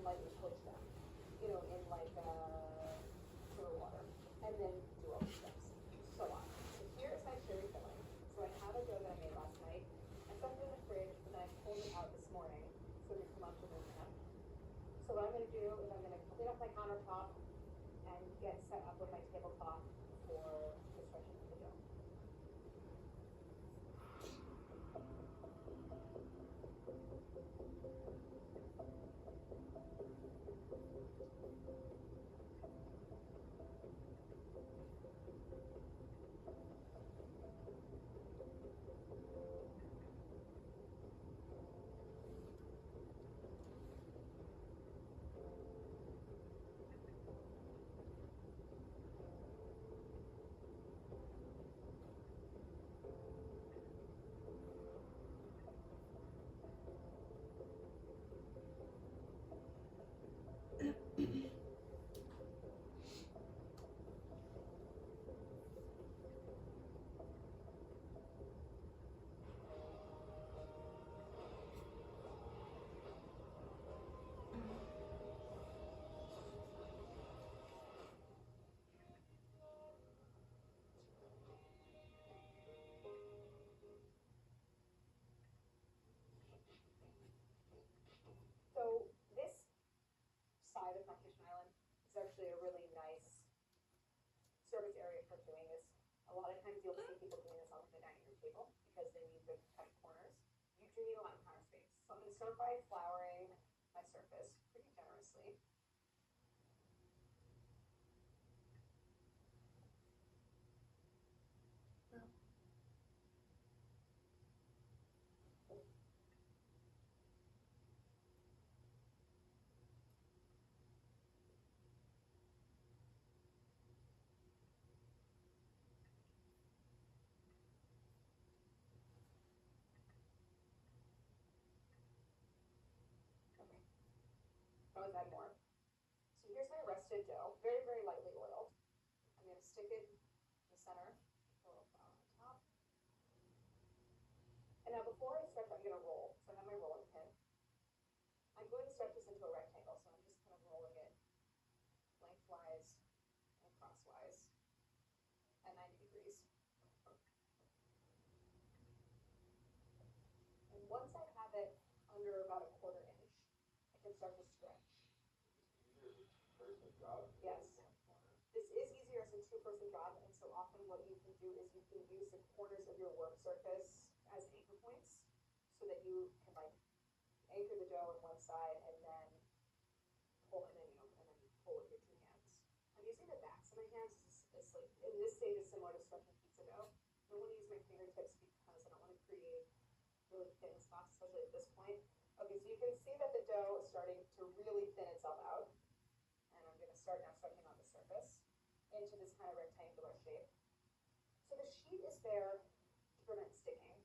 lightly poach them, in like sugar water, and then do all the steps, so on. So here is my cherry filling. So I have a dough that I made last night. I stuffed it in the fridge, and then I pulled it out this morning so we can lunch with it. So what I'm going to do is I'm going to clean up my countertop and get set up with my tablecloth for the stretching of the dough. So this side of my kitchen island is actually a really nice service area for doing this. A lot of times you'll see people doing this on the dining room table because they need good tight corners. You do need a lot of counter space. So I'm going to start by flouring my surface pretty generously. Okay. Now let's add more. So here's my rested dough, very, very lightly oiled. I'm going to stick it in the center, a little flour on top. And now before I stretch, I'm going to roll. So I have my rolling pin. I'm going to stretch this into a rectangle, so I'm just kind of rolling it lengthwise and crosswise at 90 degrees. And once I have it under about a quarter inch, I can start to stretch. Yes. This is easier as a two-person job, and so often what you can do is you can use the corners of your work surface as anchor points so that you can like anchor the dough on one side and then pull and then pull with your two hands. I'm using the backs of my hands as like in this stage is similar to stretching pizza dough. I don't want to use my fingertips because I don't want to create really thin spots, especially at this point. Okay, so you can see that the dough is starting to really thin itself out. And I'm going to start now stretching on the surface into this kind of rectangular shape. So the sheet is there to prevent sticking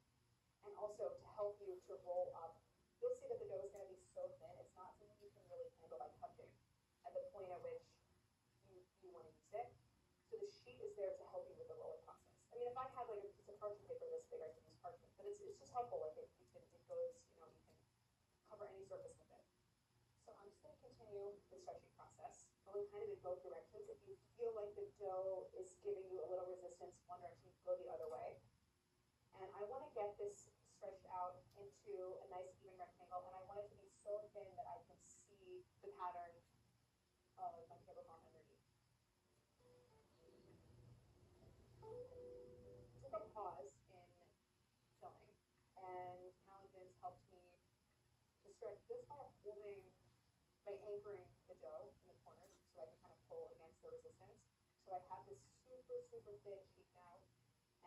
and also to help you to roll up. You'll see that the dough is going to be so thin, it's not something you can really handle by touching at the point at which you want to use it. So the sheet is there to help you with the rolling process. I mean, if I had like a piece of parchment paper this big, I could use parchment, but it's just helpful. Like it goes, you can cover any surface with it. So I'm just going to continue the stretching process, going kind of in both directions. If you feel like the dough is giving you a little resistance one direction, go the other way. And I want to get this stretched out into a nice even rectangle, and I want it to be so thin that I can see the pattern of my tablecloth underneath. Took a pause in filming, and challenges helped me to stretch just by holding, by anchoring the dough in the corners so I can kind of pull against the resistance. So I have this super, super thin sheet now,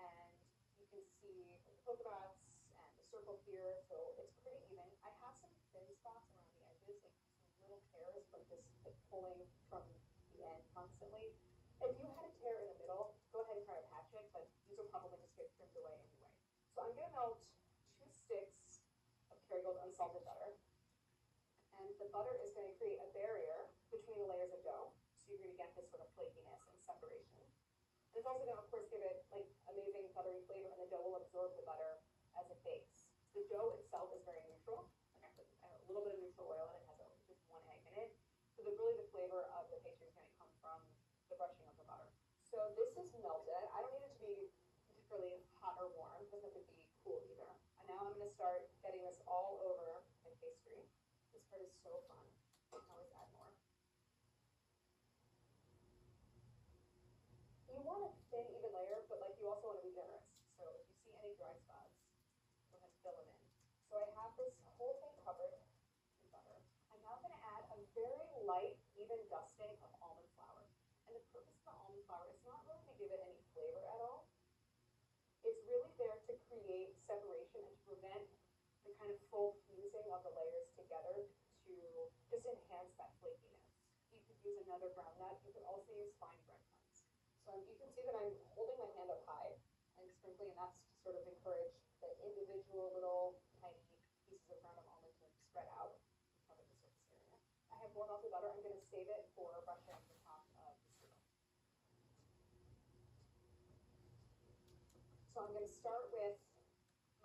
and you can see the polka dots and the circle here, so it's pretty even. I have some thin spots around the edges, like some little tears from just like pulling from the end constantly. If you had a tear in the middle, go ahead and try to patch it, but these will probably just get trimmed away anyway. So I'm going to melt 2 sticks of Kerrygold unsalted butter. And the butter is going to create a barrier between the layers of dough. So you're going to get this sort of flakiness and separation. And it's also going to, of course, give it like amazing buttery flavor, and the dough will absorb the butter as it bakes. The dough itself is very neutral. I put a little bit of neutral oil in it, has just 1 egg in it. brushing of the butter. So this is melted. I don't need it to be particularly hot or warm. It doesn't have to be cool either. And now I'm going to start getting this all over my pastry. This part is so fun. I can always add more. You want a thin, even layer, but like you also want to be generous. So if you see any dry spots, go ahead and fill them in. So I have this whole thing covered in butter. I'm now going to add a very light, even dusting of almond flour. And the purpose of the almond flour is not really to give it any flavor at all. It's really there to create separation and to prevent the kind of full fusing of the layers together to just enhance that flakiness. You could use another ground nut. You could also use fine breadcrumbs. So you can see that I'm holding my hand up high and sprinkling, and that's to sort of encourage the individual little tiny pieces of ground almond to spread out and cover the surface area. I have more melted butter. I'm going to save it for brushing the top of the strudel. So I'm going to start with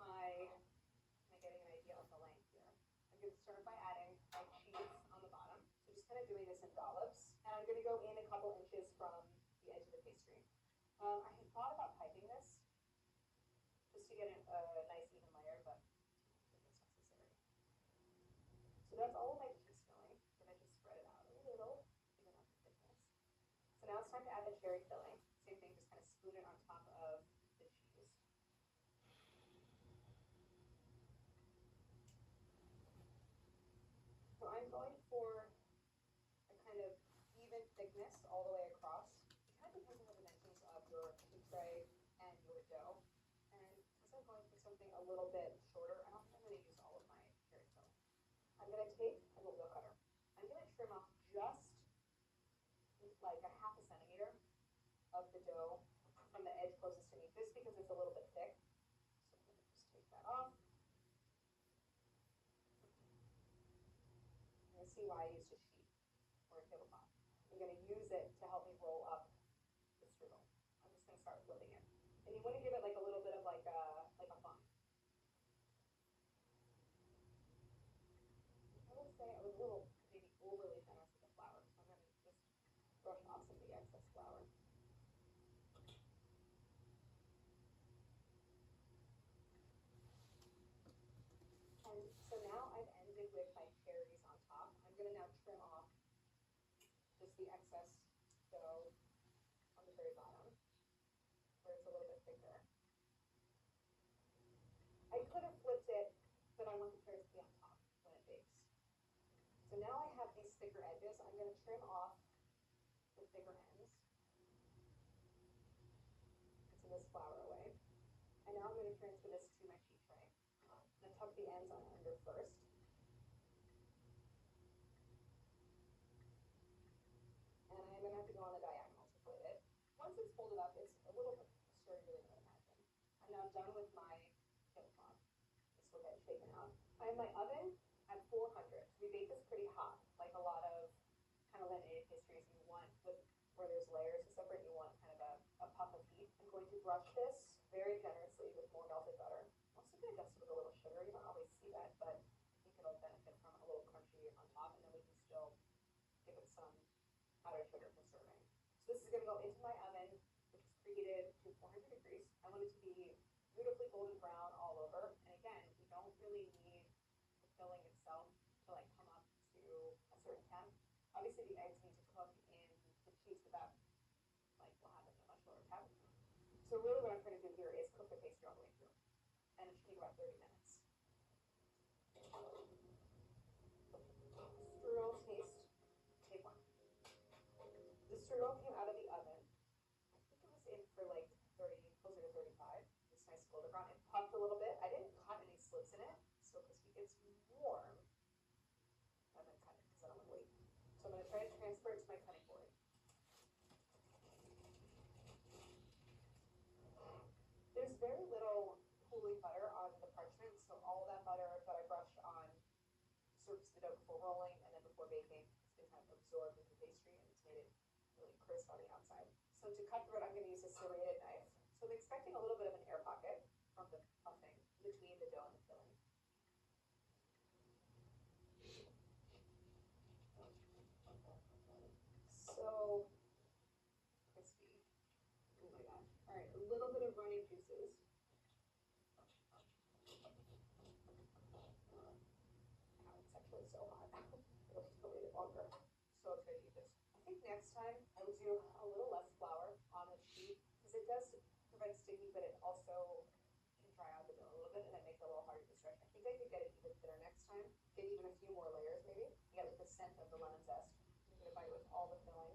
my, am I getting an idea of the length here? I'm going to start by adding my cheese on the bottom. So just kind of doing this in dollops. And I'm going to go in a couple inches from the edge of the pastry. I had thought about piping this just to get a nice even layer, but I don't think it's necessary. So that's all of my cheese filling. I'm going to just spread it out a little, even up the thickness. So now it's time to add the cherry filling. Same thing, just kind of spoon it on top of the cheese. So I'm going for a kind of even thickness all the way across. It kind of depends on the dimensions of your cookie tray and your dough. And because I'm going for something a little bit shorter, I don't think I'm going to use all of my cherry filling. I'm going to take a little cutter. I'm going to trim off just like a half a centimeter of the dough from the edge closest to me, just because it's a little bit thick. So I'm going to just take that off. You're going to see why I used a sheet or a tablecloth. I'm going to use it to help me roll up the strudel. I'm just going to start flipping it. And you want to give it like a little bit of like a bump. I would say I was a little maybe overly generous with the flour, so I'm going to just brush off some of the excess flour. And so now I've ended with my cherries on top. I'm going to now trim off just the excess dough on the very bottom, where it's a little bit thicker. I could have flipped it, but I want the cherries to be on top when it bakes. So now I have these thicker edges. I'm going to trim off the thicker ends. Get some of this flour away. And now I'm going to transfer this to my sheet tray. I'm going to tuck the ends on under first. And I'm going to have to go on the diagonal to fold it. Once it's folded up, it's a little bit sturdier than I imagine. I'm now done with my tablecloth. This will get shaken out. I have my oven at 400. We bake this pretty hot, like a lot of kind of laminated pastries. You want, with where there's layers to separate, you want kind of a puff of heat. I'm going to brush this very generously with more melted butter. I'm also going to dust it with a little sugar. You don't always see that, but I think it'll benefit from a little crunchy on top, and then we can still give it some powdered sugar for serving. So this is going to go into my oven, which is preheated to 400 degrees. I want it to be beautifully golden brown all over. And again, we don't really need the filling itself to like come up to a certain temp. Obviously the eggs need to cook in the cheese, but that like will happen at a much lower temp. So really what I'm trying to do here is cook the pastry all the way through. And it should take about 30 minutes. Strudel taste, take one. The strudel came out of the oven. I think it was in for like 30, closer to 35. This nice golden brown. It puffed a little bit. I didn't cut any slits in it, so crispy. It's warm. I'm going to cut it because I don't want to wait. So I'm going to try to transfer it to my cutting board. There's very little cooling butter on the parchment, so all that butter that I brushed on surface the dough before rolling and then before baking has been kind of absorbed into the pastry, and it's made it really crisp on the outside. So to cut through it, I'm going to use a serrated knife. So I'm expecting a little bit of an air pocket from the puffing between the dough and the filling. So next time I would do a little less flour on the sheet because it does prevent sticky, but it also can dry out the dough a little bit and it makes it a little harder to stretch. I think I could get it even thinner next time. Get even a few more layers maybe. Get like the scent of the lemon zest. I'm gonna bite with all the filling.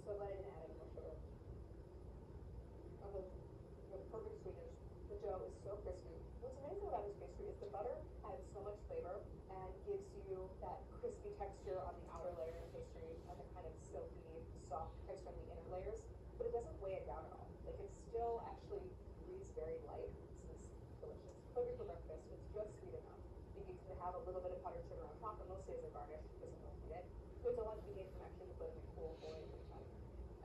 So I didn't add any more sugar. The perfect sweetness. The dough is so crispy. What's amazing about this pastry is the butter has so much flavor and gives you that crispy texture on the outer layer of the pastry and the kind of silky, soft texture on the inner layers, but it doesn't weigh it down at all. Like it still actually breathes very light. This is delicious. Perfect for breakfast. It's just sweet enough. You can have a little bit of powdered sugar on top, but mostly as a garnish because it won't eat it. So it's a lot to be gained from actually just letting it cool fully every time.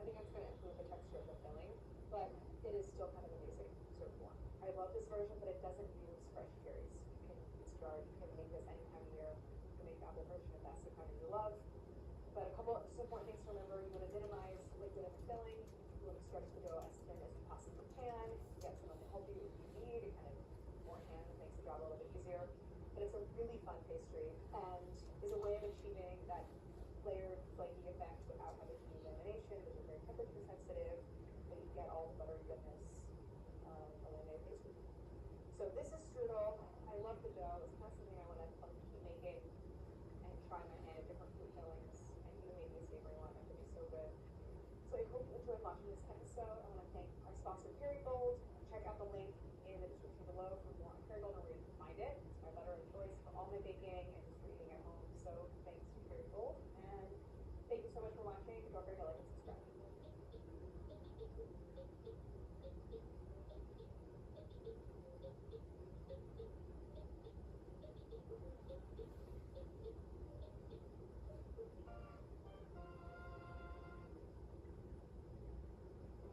I think that's going to improve the texture of the filling, but it is still kind of amazing served warm. I love this version, but it doesn't use fresh cherries. You can use jarred. You can make this any time of year. You can make the apple version if that's the kind that you love. But a couple of important things to remember: you want to minimize liquid in the filling. You want to stretch the dough as thin as you possibly can. Get someone to help you if you need. It kind of more hand makes the job a little bit easier. But it's a really fun pastry and is a way of achieving that layered flaky effect without having to do lamination, which is very temperature sensitive, but you get all the buttery goodness of a laminated pastry. So this is strudel. I love the dough. It's kind of something I want to keep making and try my hand at different food fillings and even maybe a savory one. That could be so good. So I hope you enjoyed watching this episode. I want to thank our sponsor, Kerrygold. Check out the link in the description below for more on Kerrygold and where you can find it. It's my butter of choice for all my baking and just for eating at home. So thanks to Kerrygold. And thank you so much for watching. Don't forget to like and subscribe.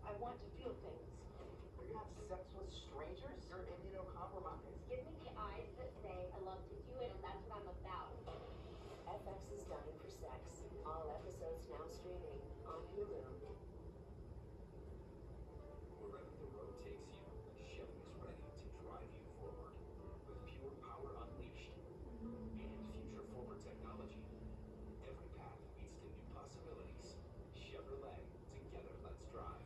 I want to feel things. You're gonna have sex with strangers? You're immunocompromised. Give me the eyes that say I love to do it and that's what I'm about. FX is dying for sex. All episodes now streaming on Hulu. Wherever the road takes you, Chevy is ready to drive you forward. With pure power unleashed and future forward technology, every path leads to new possibilities. Chevrolet, together let's drive.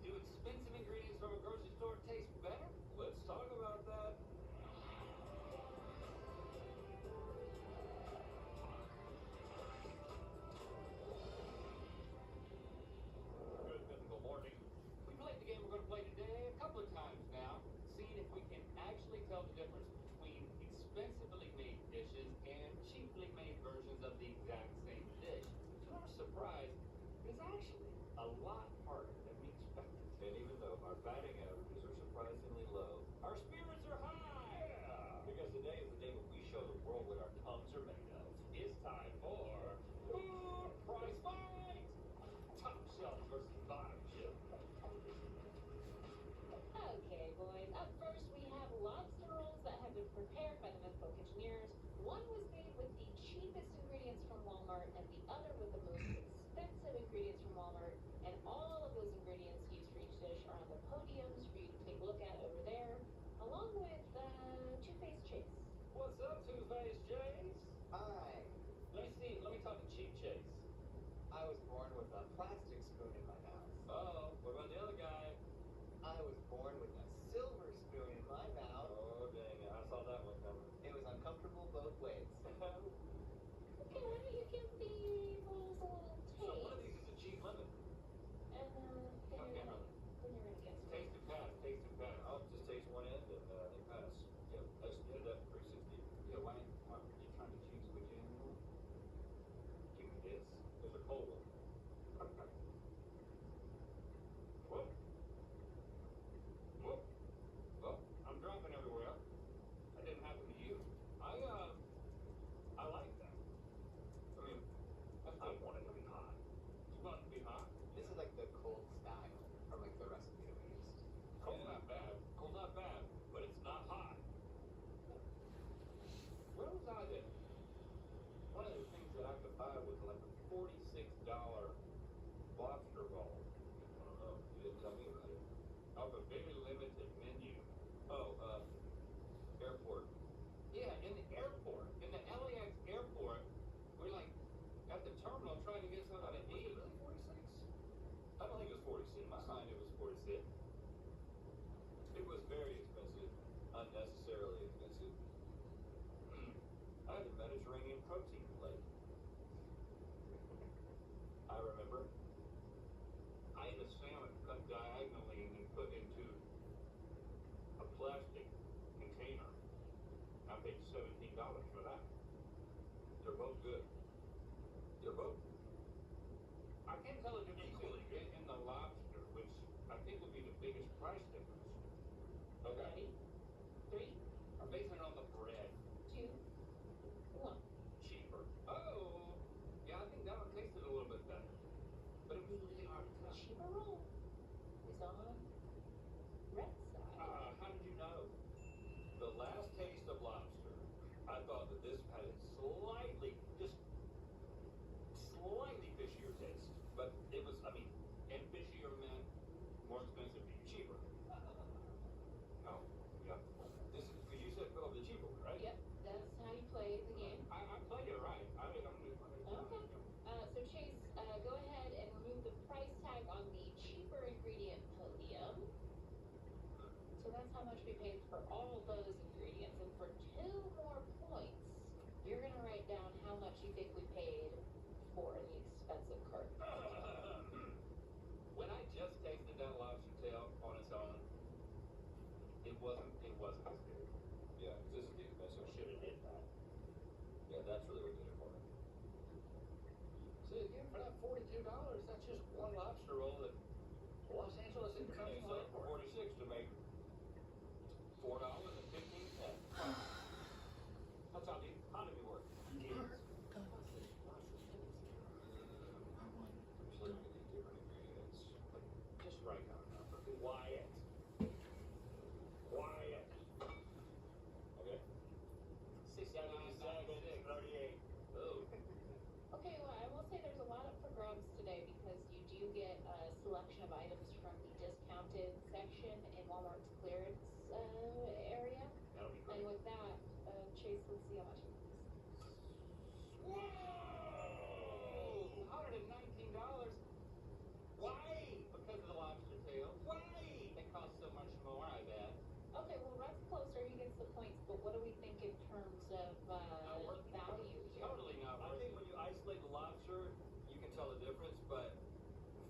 Do expensive ingredients from a grocery store taste better? Let's talk about that. Good mythical morning. We played the game we're going to play today a couple of times now, seeing if we can actually tell the difference between expensively made dishes and cheaply made versions of the exact same dish. To our surprise, it's actually a lot harder than we expected. And even though our batting averages are surprisingly low, Our spirits are high! Yeah! because today is the day when we show the world what our tongues are made of. It's time for Food Price Fight! Top shelf versus bottom shelf. Okay, boys. Up first, we have lobster rolls that have been prepared by the Mythical Kitcheneers. One was made with the cheapest ingredients from Walmart, and the other with the most expensive ingredients from Walmart. And all of those ingredients used for each dish are on the podiums for you to take a look at over there, along with Two-Faced Chase. What's up, Two-Faced Chase? Hi. Let me talk to Cheap Chase. I was born with a plastic spoon in my mouth. Oh, what about the other guy? I was born with a silver spoon in my mouth. Oh, dang it. I saw that one coming. paid $17 for that. They're both good. They're both I can't tell the difference equally good. in the lobster, which I think would be the biggest price difference. Okay. Ready? 3, I'm basing it on the bread. 2, 1. Cheaper. Oh, yeah, I think that one tasted a little bit better. But it was really hard to tell. Cheaper roll is on Rhett's side. How did you know? The last taste of lobster, I thought that this had a slightly, just slightly fishier taste. But it was, I mean, And fishier meant more expensive to you. cheaper. No, yeah. This is, because you said the cheaper one, right? Yep, that's how you play the game. I played it right. I'm gonna Okay. So Chase, go ahead and remove the price tag on the cheaper ingredient podium. So that's how much we paid for all those ingredients. And for 2 more points, you're going to write down how much you think we paid for the expensive cart. When I just tasted that lobster tail on its own, it wasn't as good. Yeah, this is the expensive. Should have did that. Yeah, that's really what did it for me. See, again, for that $42, that's just one lobster roll that Los Angeles And International so for Airport. 46 to make $4.15. That's how the economy works. Just looking at these different ingredients. Just right on number. Quiet. Quiet. Okay. 69.96. Oh. Okay, well, I will say there's a lot up for grabs today because you do get a selection of items from the discounted section in Walmart's clearance area. That'll be And great. with that, Chase, let's see how much it is. Whoa! $119. Why? Because of the lobster tail. Why? They cost so much more, I bet. Okay, well, Rhett's closer, he gets the points, but what do we think in terms of worth it. value here? Totally not I worth think it. when you isolate the lobster, you can tell the difference, but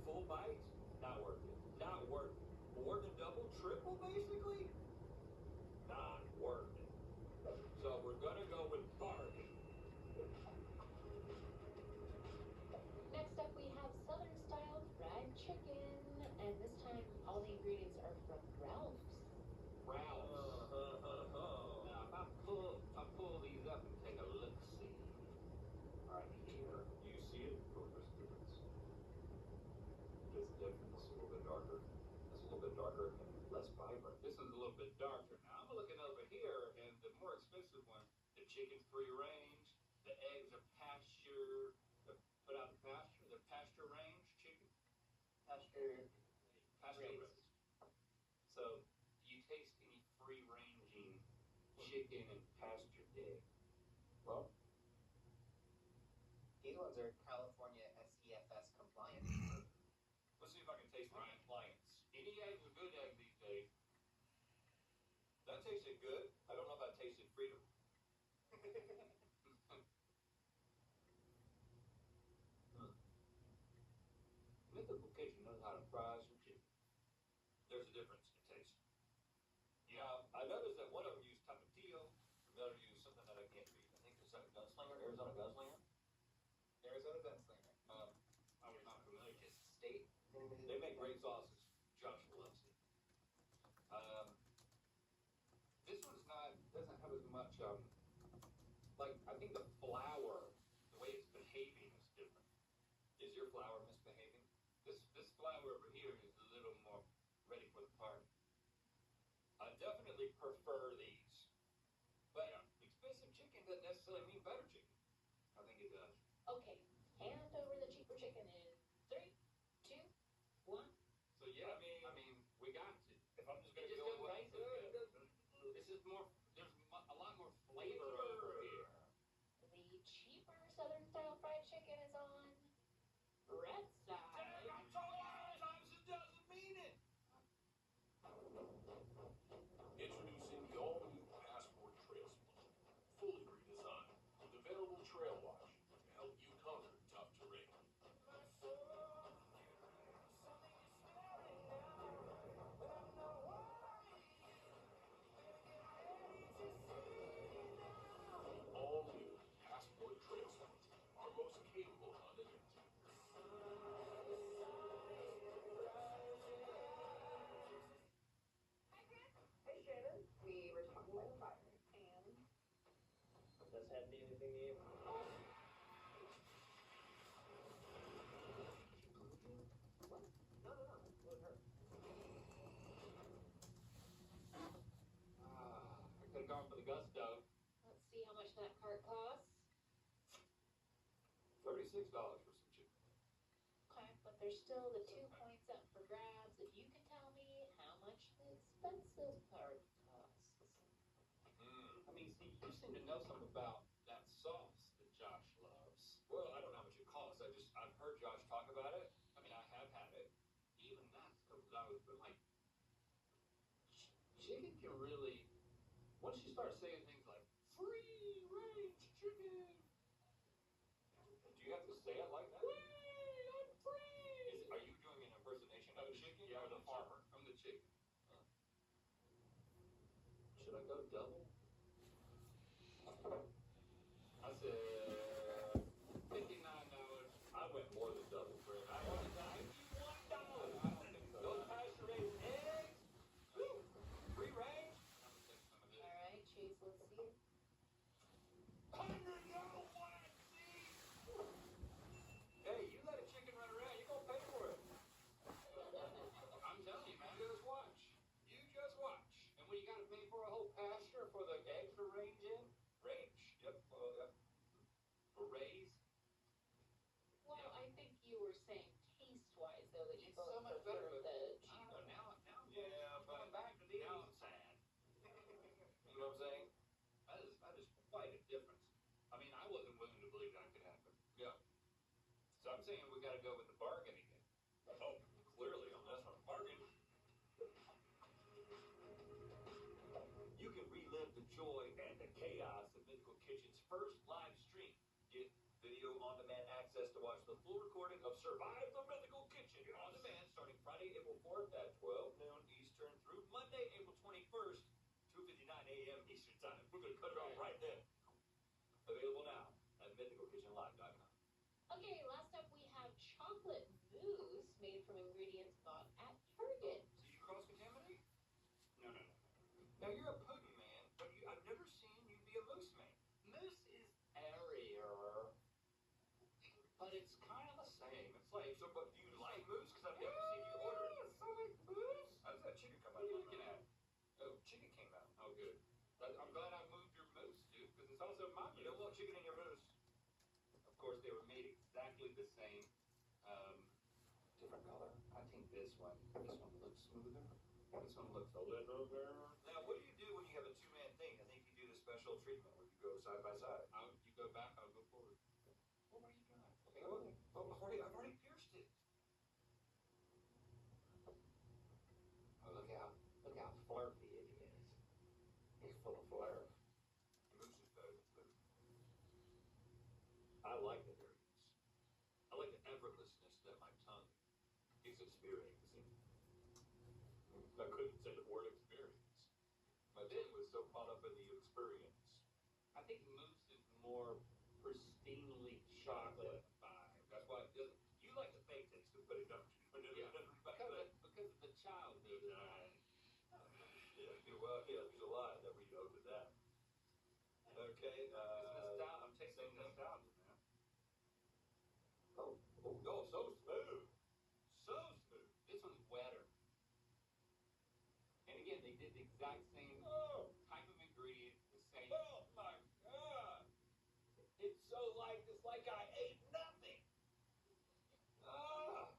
full bite, not worth it. Not worth it. More than double, triple, basically, not worth it. So we're gonna go with bargain. Next up, we have Southern style fried chicken, and this time all the ingredients are from Ralph's. Ralph's. Now, if I pull these up and take a look, see. Right here. You see it? Oh, there's a difference. There's a difference. A little bit darker. It's a little bit darker and less vibrant. This one's a little bit darker. Now, I'm looking over here, and the more expensive one, the chicken's free range, the eggs are pasture, put out the pasture, the pasture range chicken. Pasture raised. So, do you taste any free ranging chicken and pastured egg? Well, These ones are California SCFS compliant. let's see if I can taste the Right. compliance. Any egg's a good egg these days. That tasted good. I don't know if that tasted freedom. Mythical Kitchen knows how to fry some chicken. There's a difference in taste. Yeah, I noticed that one of them used tapatio, the other used something that I can't read. I think it's a gunslinger, Arizona gunslinger. Arizona Gunslinger. I was not familiar. Just state. They make great sauces. Josh loves it. This one's doesn't have as much, like, I think the flour, the way it's behaving is different. Is your flour misbehaving? This flour over here is a little more ready for the party. I definitely prefer these. But Yeah. expensive chicken doesn't necessarily mean better chicken. I think it does. Okay, hand over the cheaper chicken in 3, 2, 1. So yeah, I mean, we got to. if I'm just It gonna just go doesn't with taste as good. This is more, there's a lot more flavor over here. The cheaper Southern style fried chicken is on Rhett's side. I told you sometimes it doesn't mean it. Introducing the all-new Passport Trail Split, fully redesigned with available trail wash to help you conquer tough terrain. anything new? What? No, no, no. It wouldn't hurt. I could have gone for the gusto. Let's see how much that cart costs. $36 for some chicken. Okay, but there's still the 2 points up for grabs. If you can tell me how much the expensive part costs. I mean, see, you seem to know something about that sauce that Josh loves. Well, I don't know how much it costs. I've heard Josh talk about it. I mean, I have had it. Even that's because I was like, chicken can really, once you start saying things like free range chicken, Do you have to say it like that? I'm free. Are you doing an impersonation of a chicken or the farmer? I'm the chicken. Should I go double? I said $59. I went more than double, Fred. I $91. I don't think so. Those pasture-raised eggs. Woo. Free range. I'm gonna take some of this. All right, Chase, let's see. $100 wax, see? Hey, you let a chicken run around, you're gonna pay for it. I'm telling you, man, just watch. You just watch. And when you gotta pay for a whole pasture for the eggs to range in, Range. Yep. Well, yep. or raise, Well, I think you were saying taste-wise, though, that you it's both so much prefer better. the I don't know, now I'm Yeah, coming back to these. now I'm sad. You know what I'm saying? That is quite a difference. I mean, I wasn't willing to believe that could happen. Yeah. So I'm saying we gotta go with the bargain again. Oh, clearly, that's not a bargain. You can relive the joy and the chaos of Mythical Kitchen's first live stream. Get video on-demand access to watch the full recording of Survive the Mythical Kitchen on demand starting Friday, April 4th at 12 noon Eastern through Monday, April 21st, 2:59 a.m. Eastern Time. We're going to cut it off right then. Available now at mythicalkitchenlive.com. Okay, last up we have chocolate mousse made from ingredients bought at Target. Did you cross-contaminate? No. Now, you're a pudding man, but I've never seen you be a moose man. Moose is airier, but it's kind of the same. It's like, So, but do you like moose? Because I've never seen you order it. so like moose. How's that chicken come What out? are you looking at? Oh, chicken came out. Oh, good. I'm glad I moved your moose, dude, because it's also my You don't moose. want chicken in your moose. Of course, they were made exactly the same. Different color. I think this one looks smoother. This one looks a little better. Now, what do you do when you have a two-man thing? I think you do the special treatment where you go side by side. You go back, I'll go forward. What were you doing? Okay, well, I've already pierced it. Oh, look how flirty it is. It's full of flair. Moose is better than food. I like the hairiness. I like the effortlessness that my tongue is experiencing. I couldn't say the word experience. My tongue was so caught up in the experience. I think moose is more pristinely chocolate vibe. That's why you like the fake taste of it, don't you? Yeah, because of the childhood that I had. Yeah, well, yeah, there's a lot that we owe to that. Okay, I'm tasting nostalgia, man. Oh, so smooth. So smooth. This one's wetter. And again, they did the exact same Oh, type of ingredient, the same. oh my God. It's so like, it's like I ate nothing. Ah.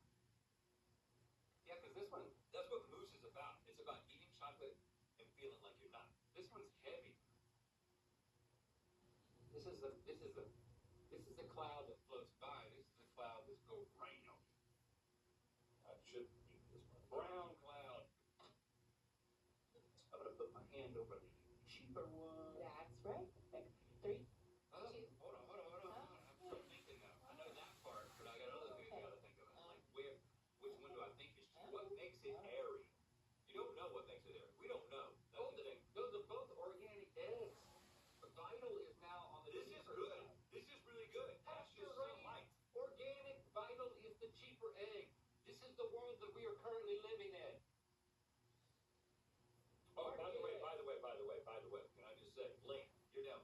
Yeah, because this one, That's what mousse is about. It's about eating chocolate and feeling like you're not. this one's heavy. This is the cloud that floats by. This is the cloud that's going rain on you. I should eat this one. Brown cloud. I'm gonna put my hand over the cheaper one. That's right. Pick 3. Oh, Two. hold on. I'm still thinking now. I know that part, but I got other things I gotta think of. Like which one do I think is cheaper? What makes it airy? You don't know what makes it airy. We don't know. That's the thing. Those are both organic eggs. But Vital is now on the This is cheaper good. side. This is really good. That's Pasture just so raised, light. organic, Vital is the cheaper egg. This is the world that we are currently living in. Oh, by the way, can I just say, Link, you're down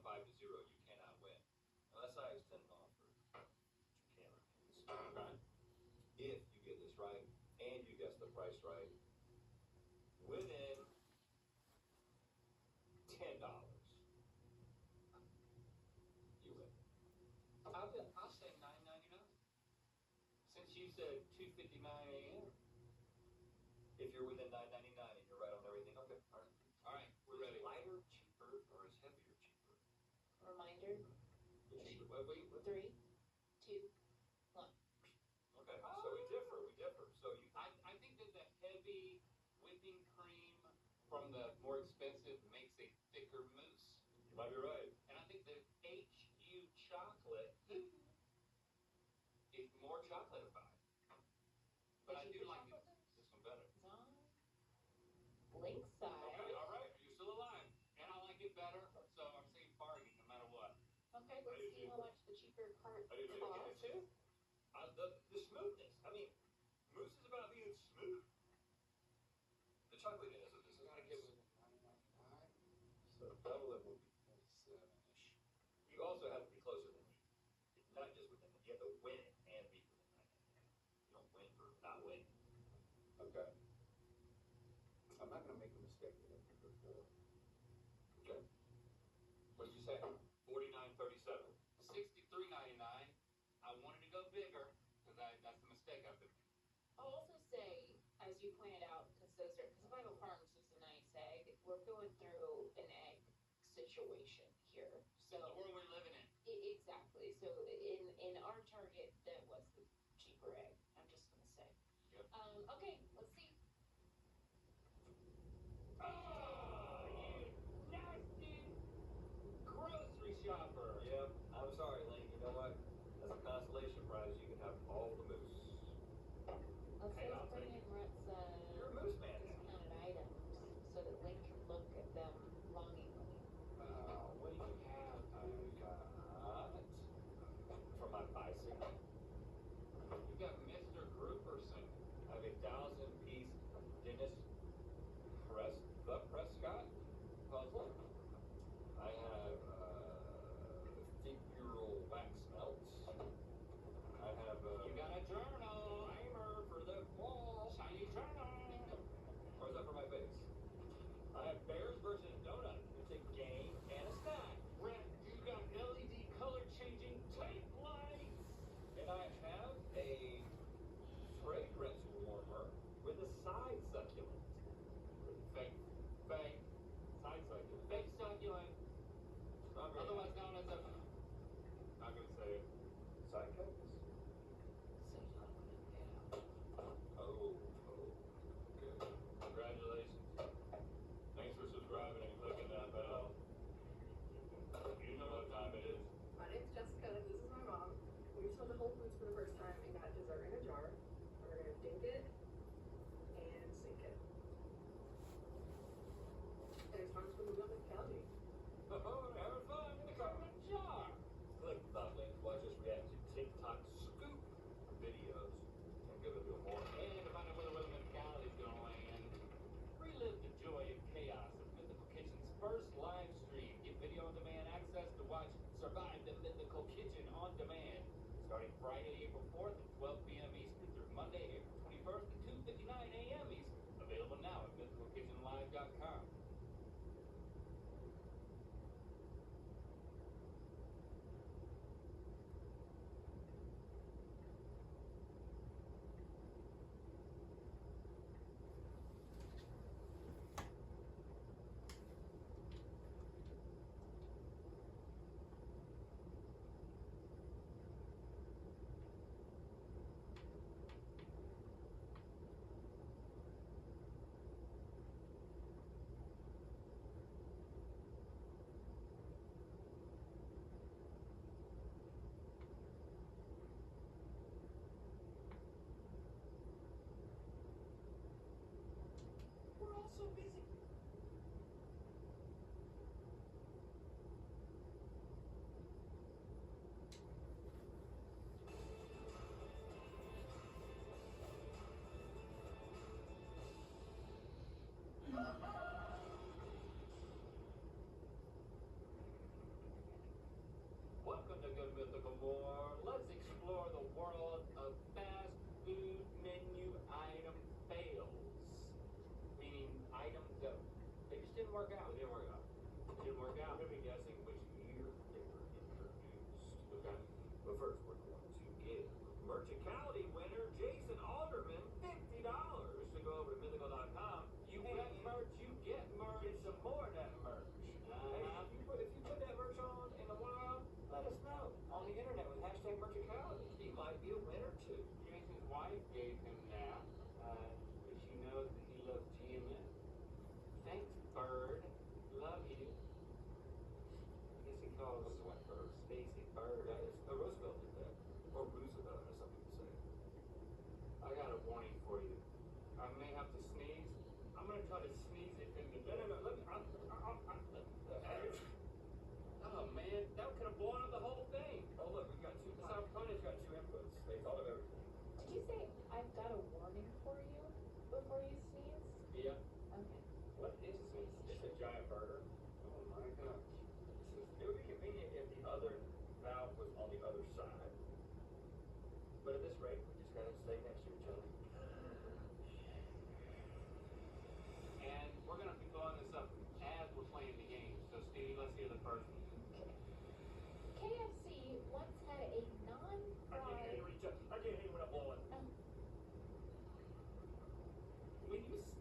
the price right, within $10, you win. I'll say $9.99. Since you said $2.59 a.m. If you're within $9.99 and you're right on everything, okay, all right. All right, we're ready. Is lighter cheaper or is heavier cheaper? Reminder, Cheaper. What? 3, 2, 1. Okay, so we differ. So you, I think that the heavy whipping cream from the more expensive makes a thicker mousse. you might be right. And I think the HU chocolate is more chocolatified. But I do like this one better. Link side. Okay, all right. You're still alive. And I like it better, so I'm saying bargain no matter what. Okay, let's see how much the cheaper part I do too. costs. Too. The smoothness. I mean, mousse is about being smooth. The chocolateiness of this is Gotta get with $9.99. So double it would be 47-ish. You also have to be closer than me. Not just within it. You have to win it and be within 9.99. You don't win for not winning. Okay. I'm not gonna make a mistake that I did before. Okay. What did you say? $49.37. $63.99. I wanted to go bigger because that's the mistake I've been making. I'll also say, as you pointed out, because Vital Farms is a nice egg, we're going through an egg situation here. So The world we're living in. exactly. So in our target, that was the cheaper egg. I'm just gonna say. Yep. Okay, let's see. Oh, you nasty grocery shopper. Yep. I'm sorry, Link. You know what? As a consolation prize, you can have all the mousse. Let's Hey, I'll bring take in Rhett's You're a moose man now. discounted items so that Link can look at them longingly. What do you have? I got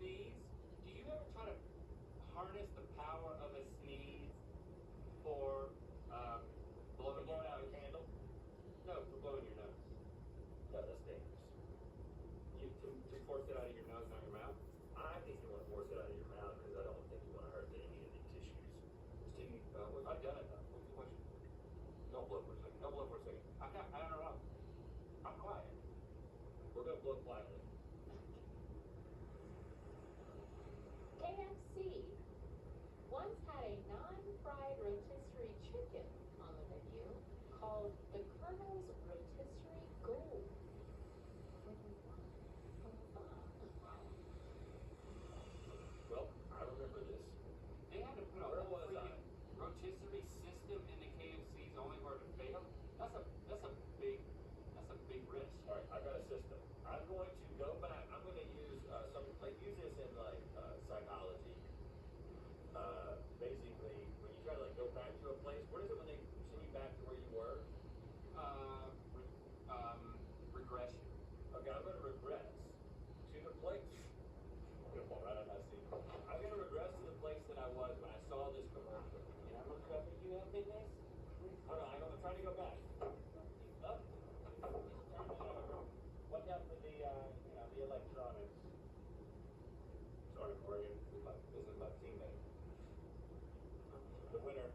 sneeze, do you ever try to harness the power of a sneeze for blowing out a candle? No, for blowing your nose. No, that's dangerous. To force it out of your nose, not your mouth. I think you want to force it out of your mouth because I don't think you want to hurt any of the tissues. Stevie, I've done it though. What's the question? Don't blow for a second. Don't blow for a second. I don't know. I'm quiet. We're going to blow quietly. KFC once had a non-fried rotisserie chicken on the menu called the Colonel's Rotisserie Gold. Well, I remember this. They had to put a Where whole was I? freaking rotisserie system in the KFCs only for it to fail. That's a big risk. All right, I got a system. I'm going to go back. I'm going to use they use this in like psychology. Basically, when you try to like go back to a place, what is it when they send you back to where you were? Regression. Okay, I'm going to regress to the place. I'm going to fall right on my seat. I'm going to regress to the place that I was when I saw this commercial. And I'm gonna try to you have big ass. Hold on, I'm trying to go back. Up. Watch out for the the electronics. Sorry, Morgan. This is my teammate. The winner.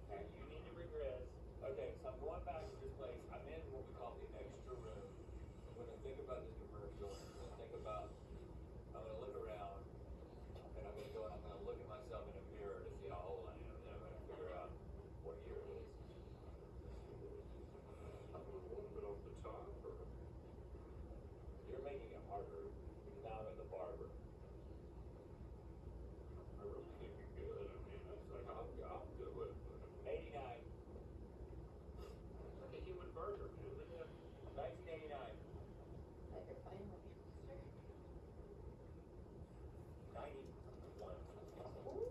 And you need to regress. Okay, so I'm going back to this place. I'm in what we call the extra room. I'm going to think about this commercial. I'm going to think about, I'm going to look around, and I'm going to go and I'm going to look at myself in a mirror to see how old I am. Then I'm going to figure out what year it is. I'm a little bit off the top, or? You're making it harder because now I'm at the barber. I really think you're good. I mean, that's like I'll do it. 89. Like a human burger, man. 1989. Like you're fighting with cancer. 91. Ooh,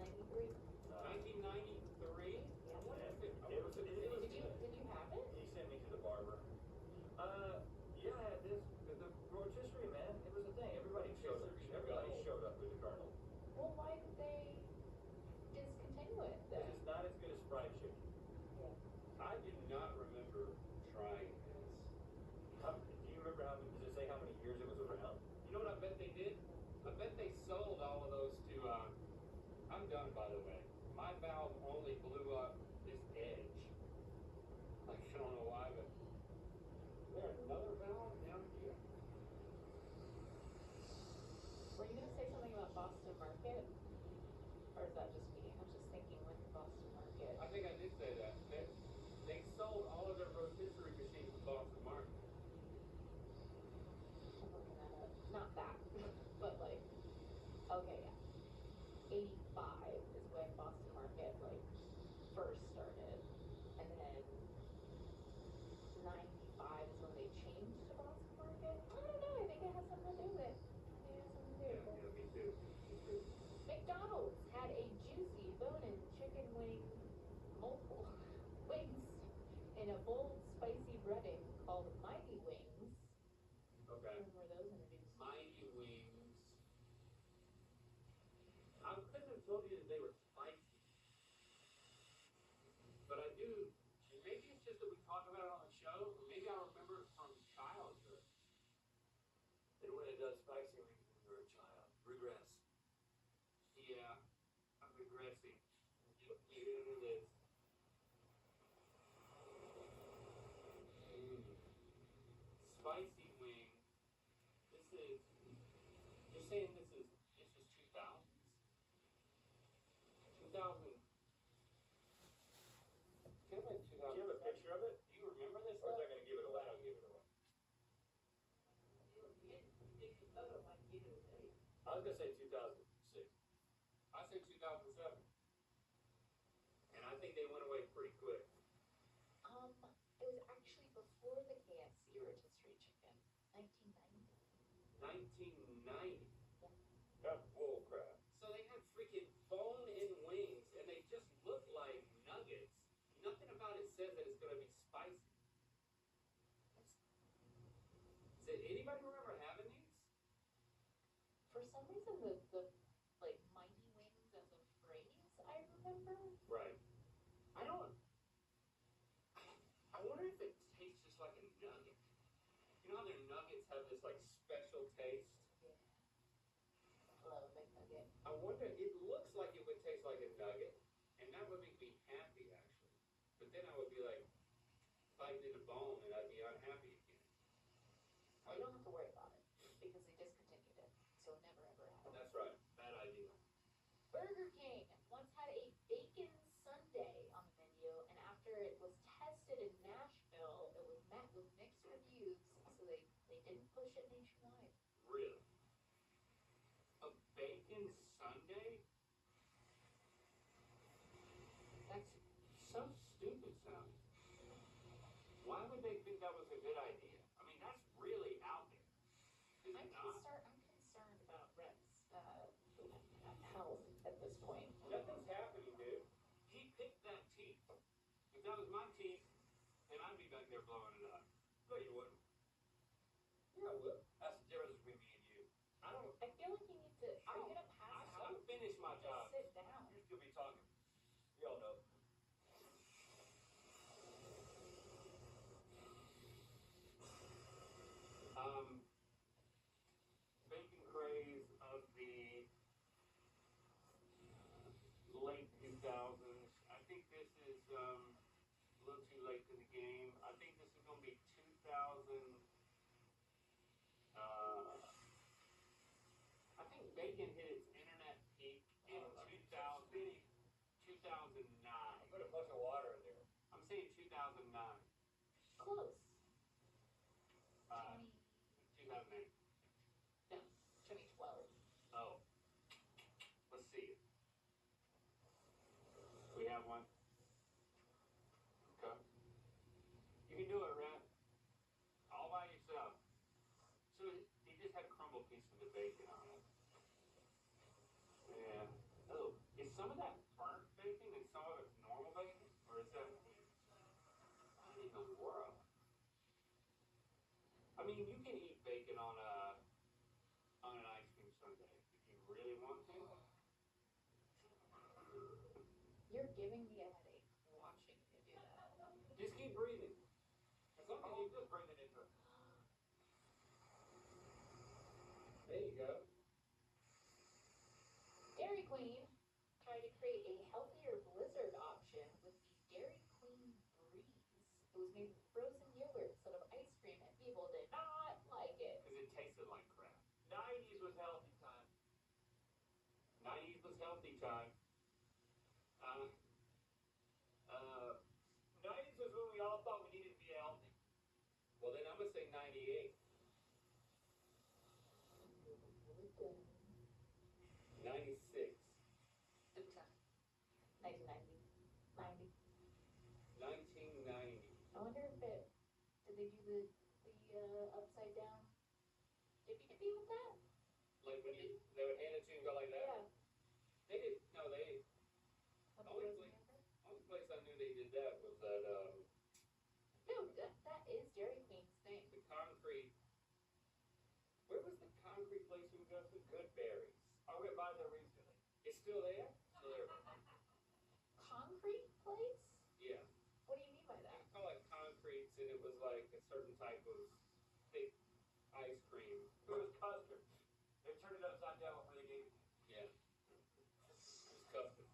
93. 1993. Yeah. It was Did you have it? He sent me to the barber. Yeah, I had this. The rotisserie, man. It was a thing. Everybody showed up. Everybody showed up with the Colonel. Well, why did they discontinue it then? Because it's not as good as fried chicken. I do not remember trying this. Do you remember how many? Does it say how many years it was around? You know what I bet they did? I bet they sold all of those to, I'm done by the way. My valve only blew up this edge. Like, I don't know why, but there's another valve down here. Were you gonna say something about Boston Market? Or is that just me? I was just thinking with Boston Market. I think I did say that. They sold all of their rotisserie machines to Boston Market. I'm looking that up. Not that, but like, okay, yeah. 85 is when Boston Market like first started, and then 95 is when they changed to Boston Market. I don't know. I think it has something to do with it. I think it has something to do with it. Me too. McDonald's had a juicy bone-in chicken wing, multiple wings, in a bold, spicy breading called Mighty Wings. Okay. When were those introduced? Mighty Wings. I couldn't have told you that they were spicy. But I do. Maybe it's just that we talked about it on the show, or maybe I remember it from childhood. And when it does spicy wings when you're a child, regress. Yeah, I'm regressing. It is. Spicy wing. This is. You're saying this is 2000s? 2000. Could have been 2000. Do you have a picture of it? Do you remember this Or is stuff? that going to give it away? That'll give it away. I was going to say 2006. I said 2007. And I think they went away pretty quick. It was actually before the KFC rotisserie chicken, 1990. 1990. That's bull crap. So they had freaking bone-in wings, and they just look like nuggets. Nothing about it says that it's going to be spicy. Does anybody remember having these? some reason the like mighty wings as a phrase I remember. Right. I don't. I wonder if it tastes just like a nugget. You know how their nuggets have this like special taste? Yeah. Love a big nugget. I wonder, it looks like it would taste like a nugget, and that would make me happy actually. But then I would be like biting into bone and I'd be unhappy again. Well, you don't have to worry about it because they discontinued it, so never ever happened. That's right. Bad idea. Burger King once had a bacon sundae on the menu, and after it was tested in Nashville, it was met with mixed reviews, so they didn't push it nationwide. Really? A bacon sundae? That's so stupid sounding. Why would they think that was a good idea? I mean, that's really out there. Is it not? I'm concerned about Rhett's health at this point. Nothing's happening, dude. He picked that teeth. If that was my teeth, then I'd be back there blowing it up. No, you wouldn't. Yeah, I would. That's the difference between me and you. I don't. I feel like you need to. Are you gonna pass I out? finished my Just job. sit down. You're still be talking. We all know. Bacon craze of the late 2000s. I think this is a little too late to the game. I think this is going to be 2000. I think bacon hit its internet peak in 2000, 2009. Put a bunch of water in there. I'm saying 2009. Close. 2008. No, 2012. Oh. Let's see. We have one. Okay. You can do it, Rhett. All by yourself. So he just had crumbled pieces of bacon on it. Yeah. Oh, is some of that burnt bacon and some of it's normal bacon? Or is that what in the world? I mean, you can eat bacon on an ice cream sundae if you really want to. You're giving me a headache watching you do that. Just keep breathing. As long as you just breathe it into it. There you go. Dairy Queen tried to create a healthier blizzard option with the Dairy Queen Breeze. It was made with frozen yogurt instead of ice cream, and people did not like it. Because it tasted like crap. 90s was healthy time. 90s was healthy time. 90s was when we all thought we needed to be healthy. Well, then I'm going to say 98. 96. Good time. 1990. 90. 1990. I wonder if did they do the upside down dippy dippy with that? Like when they would hand it to you and go like that? Yeah. They did, no, they, With Only frozen place- yogurt? only place I knew they did that was at, Dude, that is Dairy Queen's thing. the concrete, where was the concrete place we would go to? Goodberry's. I went by there recently. It's still there? Still there. Concrete place? Yeah. What do you mean by They that? call it concretes, and it was like a certain type of thick ice cream. It was custard. They turned it upside down before they gave it to me. Yeah. It was custard.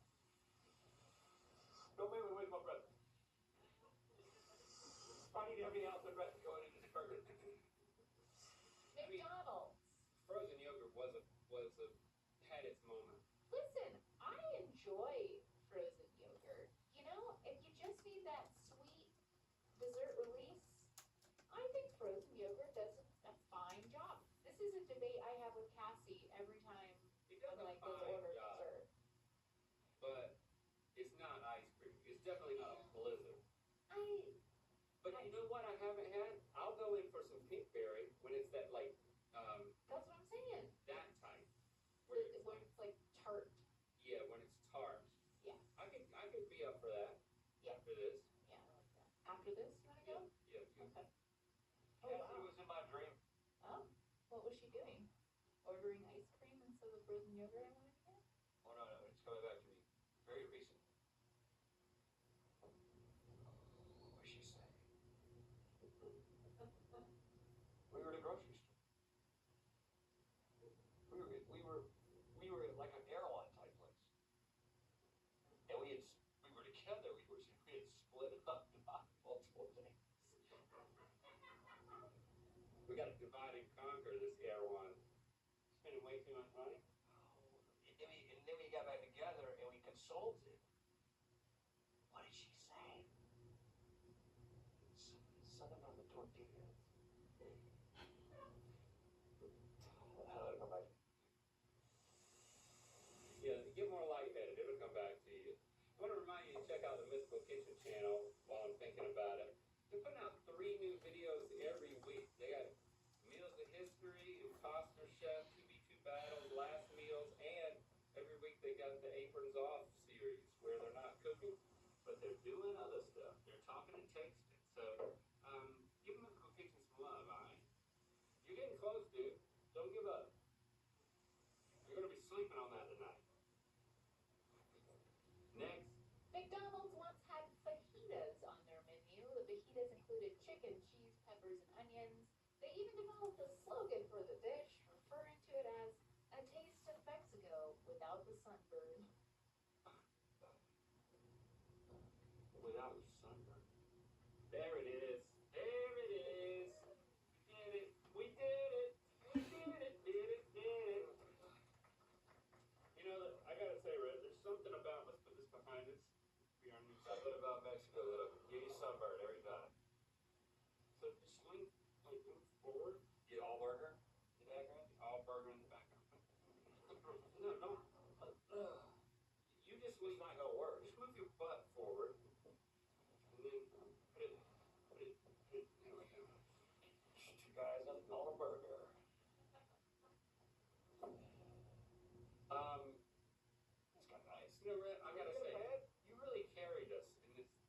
Don't make me waste my breath. I need every ounce of breath going into this burger. McDonald's. Frozen yogurt had its moment. Listen, I enjoy frozen yogurt. You know, if you just need that sweet dessert release, I think frozen yogurt does a fine job. This is a debate I have with Cassie every time It does when a like goes fine order job, dessert. but it's not ice cream. It's definitely not a blizzard. But you know what I haven't had? I'll go in for some pink berry when it's that like That's what I'm saying. that type. When Where it's it's like tart. yeah, when it's tart. Yeah. I could be up for that. Yeah. After this. Yeah, I like that. After this, you wanna go? Yeah. Okay. Oh Cassie wow. was in my dream. Oh, what was she doing? Ordering ice cream and of the frozen yogurt I wanted to get? Oh, no, it's coming back to me. Very recent. What'd she say? We were at a grocery store. We were at like an airline type place. And we were together, we had split up multiple things. We got to divide and conquer this Erewhon. Spending way too much money. And then we got back together and we consulted. What did she say? Something about the tortillas. How did it come back? Yeah, get more lightheaded. It'll come back to you. I want to remind you to check out the Mythical Kitchen channel while I'm thinking about it. They're putting out 3 new videos every week. They got Meals of History, Imposter Chef, 2v2 battles, last meals, and every week they got the Aprons Off series where they're not cooking, but they're doing other stuff. They're talking and tasting. So, give Mythical Kitchen some love, all right? You're getting close, dude. Don't give up. You're going to be sleeping on that tonight. Next. McDonald's once had fajitas on their menu. The fajitas included chicken, cheese, peppers, and onions. They even developed a slogan for the dish, referring to it as a taste of Mexico without the sunburn. Without the sunburn. There it is. There it is. We did it. We did it. Did it. Did it. You know, I gotta say, Rhett, there's something about, let's put this behind us. Be our new Something about Mexico that'll give you sunburn every time. So just swing, like, move forward. Get all burger in the background. All burger in the background. No, don't. You just It's not gonna work. Just move your butt forward. And then put it. There we go. 2 guys on a burger. It's kind of nice. You know, Rhett, I gotta say, you really carried us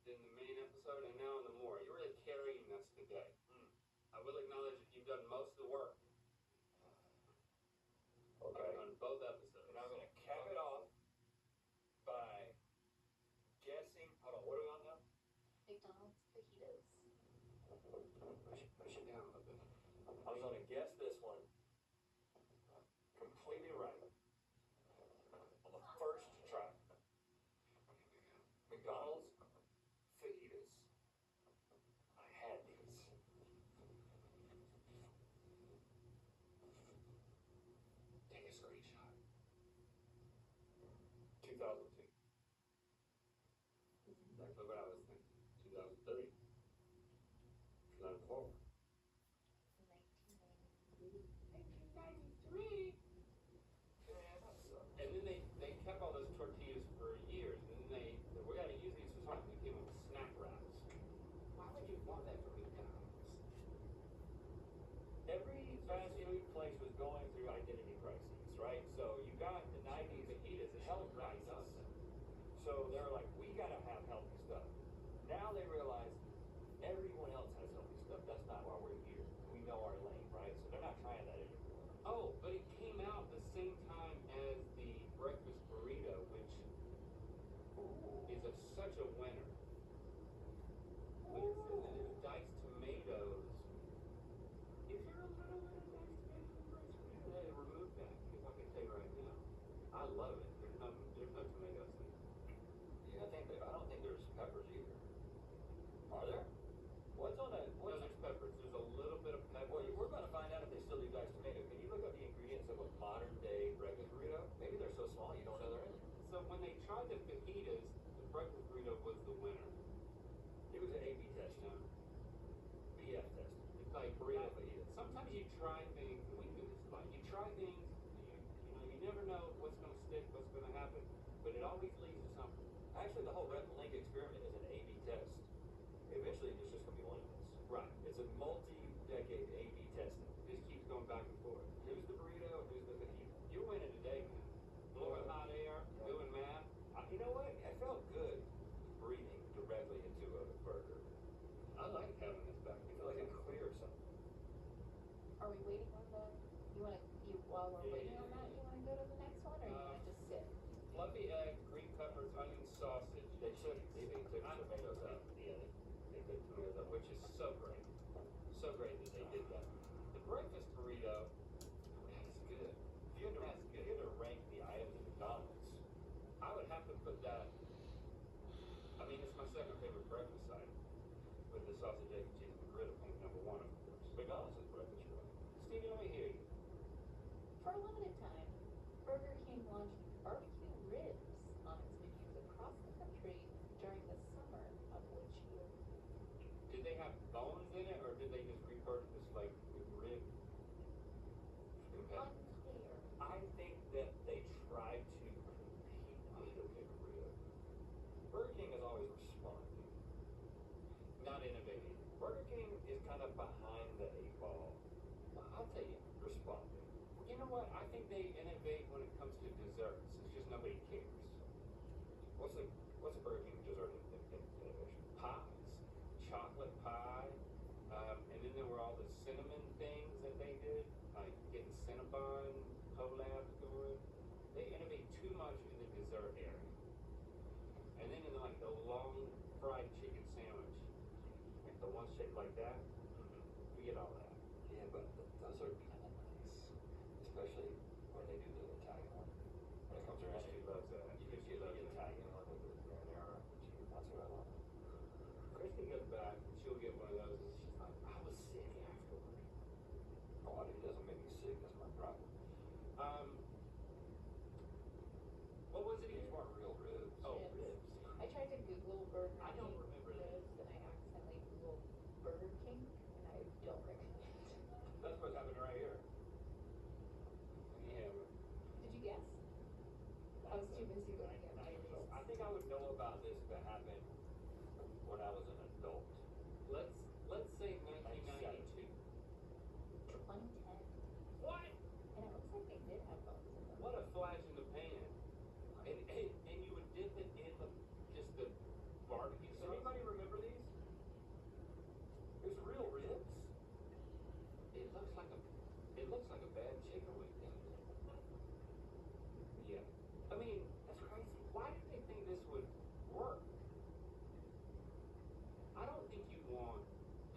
in the main episode and now in the more. You're really carrying us today. I will acknowledge that you've done most of the work. Okay. On both episodes. And I'm gonna cap it off by guessing. Hold on, what are we on now? McDonald's fajitas. Push it down a little bit. I was gonna guess this one completely right on the first try. McDonald's fajitas. I had these. Take a screenshot. 2002. Exactly what I was thinking. 2003. 2004. 1993. And then they kept all those tortillas for years, and then we got to use these for something. They came up with snack wraps. Why would you want that from McDonald's? Every fast food place was going through identity crises, right? So you got the 90s Fajitas is health right, crisis. doesn't it? So they're like, we gotta have healthy stuff. Now they realize everyone else has healthy stuff. That's not why we're here. We know our lane, right? So they're not trying that anymore. Oh, but it came out the same time as the breakfast burrito, which is such a winner. But there's diced tomatoes. Is there a little bit of diced tomatoes in breakfast burrito? They removed that, because I can tell you right now, I love it. There's no tomatoes in it. Yeah, I don't think there's peppers either. Are there? What's on that? No, there's peppers. There's a little bit of pepper. Well, we're about to find out if they still do diced tomato. Can you look up the ingredients of a modern day breakfast burrito? Maybe they're so small you don't know they're in there. So when they tried the fajitas, the breakfast burrito was the winner. It was an A/B test, You know? BF test. It's like Burrito fajitas. sometimes you try things, and we do this a lot. You try things, you never know what's going to stick, what's going to happen, but it always leads to something. Actually, the whole Rhett and Link experiment is an A/B test. Eventually, it's just going to be one of those. Right. It's a multi-decade A/B testing. It just keeps going back and forth. Who's the burrito and who's the fajita? You're winning today, man. Blowing hot air, doing math. You know what? It felt good breathing directly into a burger. I like having this back. I feel like it cleared something. Are we waiting on the? While we're waiting on that, you want to go to the they innovate when it comes to desserts? It's just nobody cares. What's the Burger King dessert innovation? Pies, chocolate pie, and then there were all the cinnamon things that they did, like getting Cinnabon collabs going. They innovate too much in the dessert area. And then in like the long fried chicken sandwich, like the one shaped like that, forget all that. Yeah, but those are kind of nice, especially when they do the Italian one. When it comes around, Christy loves that. you can get the Italian one with the marinara. That's what I love. Christy goes back and she'll get one of those and she's like, I was sick afterward. Oh, it doesn't make me sick. That's my problem. What was it These again? weren't real ribs. Oh, Ribs. ribs. I tried to Google Burger I don't King remember that. ribs and I accidentally Googled Burger King and I don't recommend it. That's what's happening right here. Yeah. Did you guess? I was too busy looking at my results. I think I would know about this if it happened when I was an adult. Let's say 1992. 2010. What? And it looks like they did have bones in them. What a flash in the pan. And you would dip it in just the barbecue Does sauce. anybody remember these? There's real ribs. It looks like a bad chicken wing. Yeah. I mean, that's crazy. Why did they think this would work? I don't think you want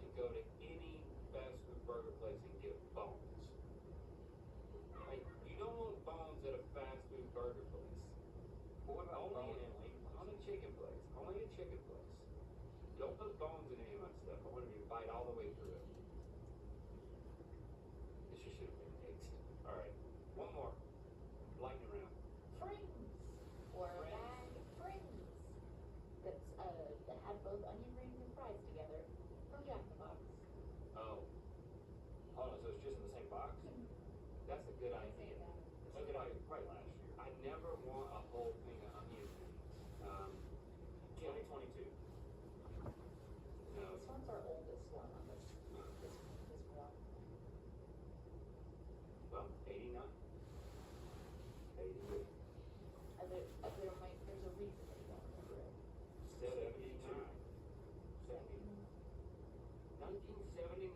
to go to any fast food burger place and get bones. Like, you don't want bones at a fast food burger place. But what about Only bone and wing? on a chicken place. Only a chicken place. Don't put bones in any of my stuff. I want to be bite all the way through it. This just should have been mixed. Alright. One more. Lightning round. Frings, or a bag of frings, that's that have both onion rings and fries together from Jack in the Box. Oh, Oh, no, so it's just in the same box? that's a good I say idea. that. That's probably last year. I never want a whole thing of onion rings. 2022. No. This one's our oldest one on this one. Well, 89. 88. There's a reason that you don't remember it. 79. 1979.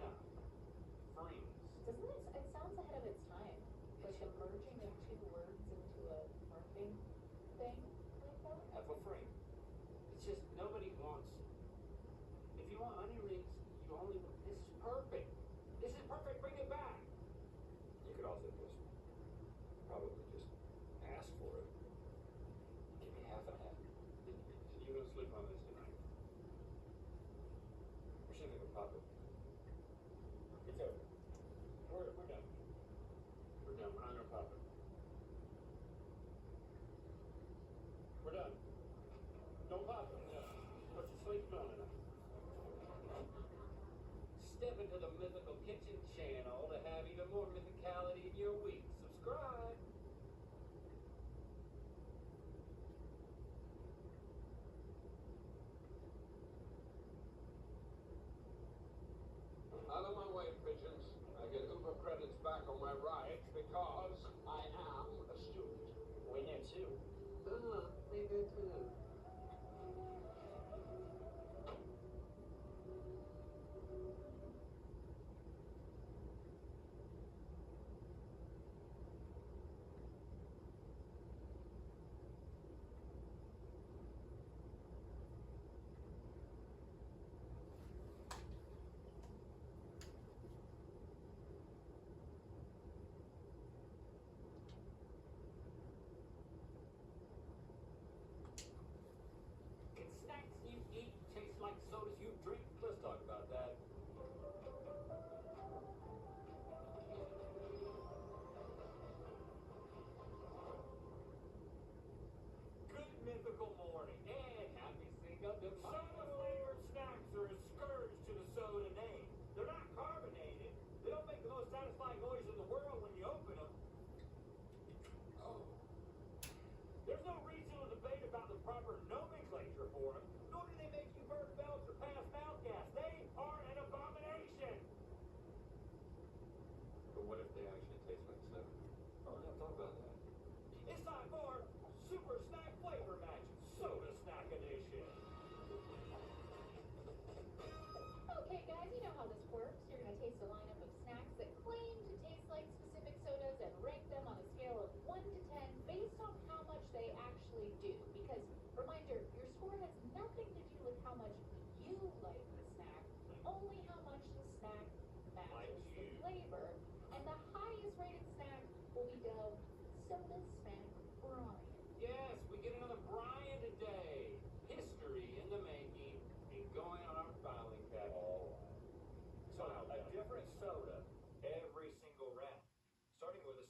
Frames. Doesn't it sounds ahead of its time. Like the merging of two words into a marketing thing like that. Have a frame. It's just nobody wants. If you want onion rings, you only. This is perfect. This is perfect. Bring it back. You could also probably just ask for it. Give me half and half. You're gonna sleep on this tonight. We're seeing if we can pop it. It's over. We're done. We're done. We're not gonna pop it. We're done. Don't pop it. No. Put your sleep on it. Step into the Mythical Kitchen channel to have even more mythicality in your week. Subscribe. Out of my way, pigeons. I get Uber credits back on my ride because I am a student. We knew too. We do too.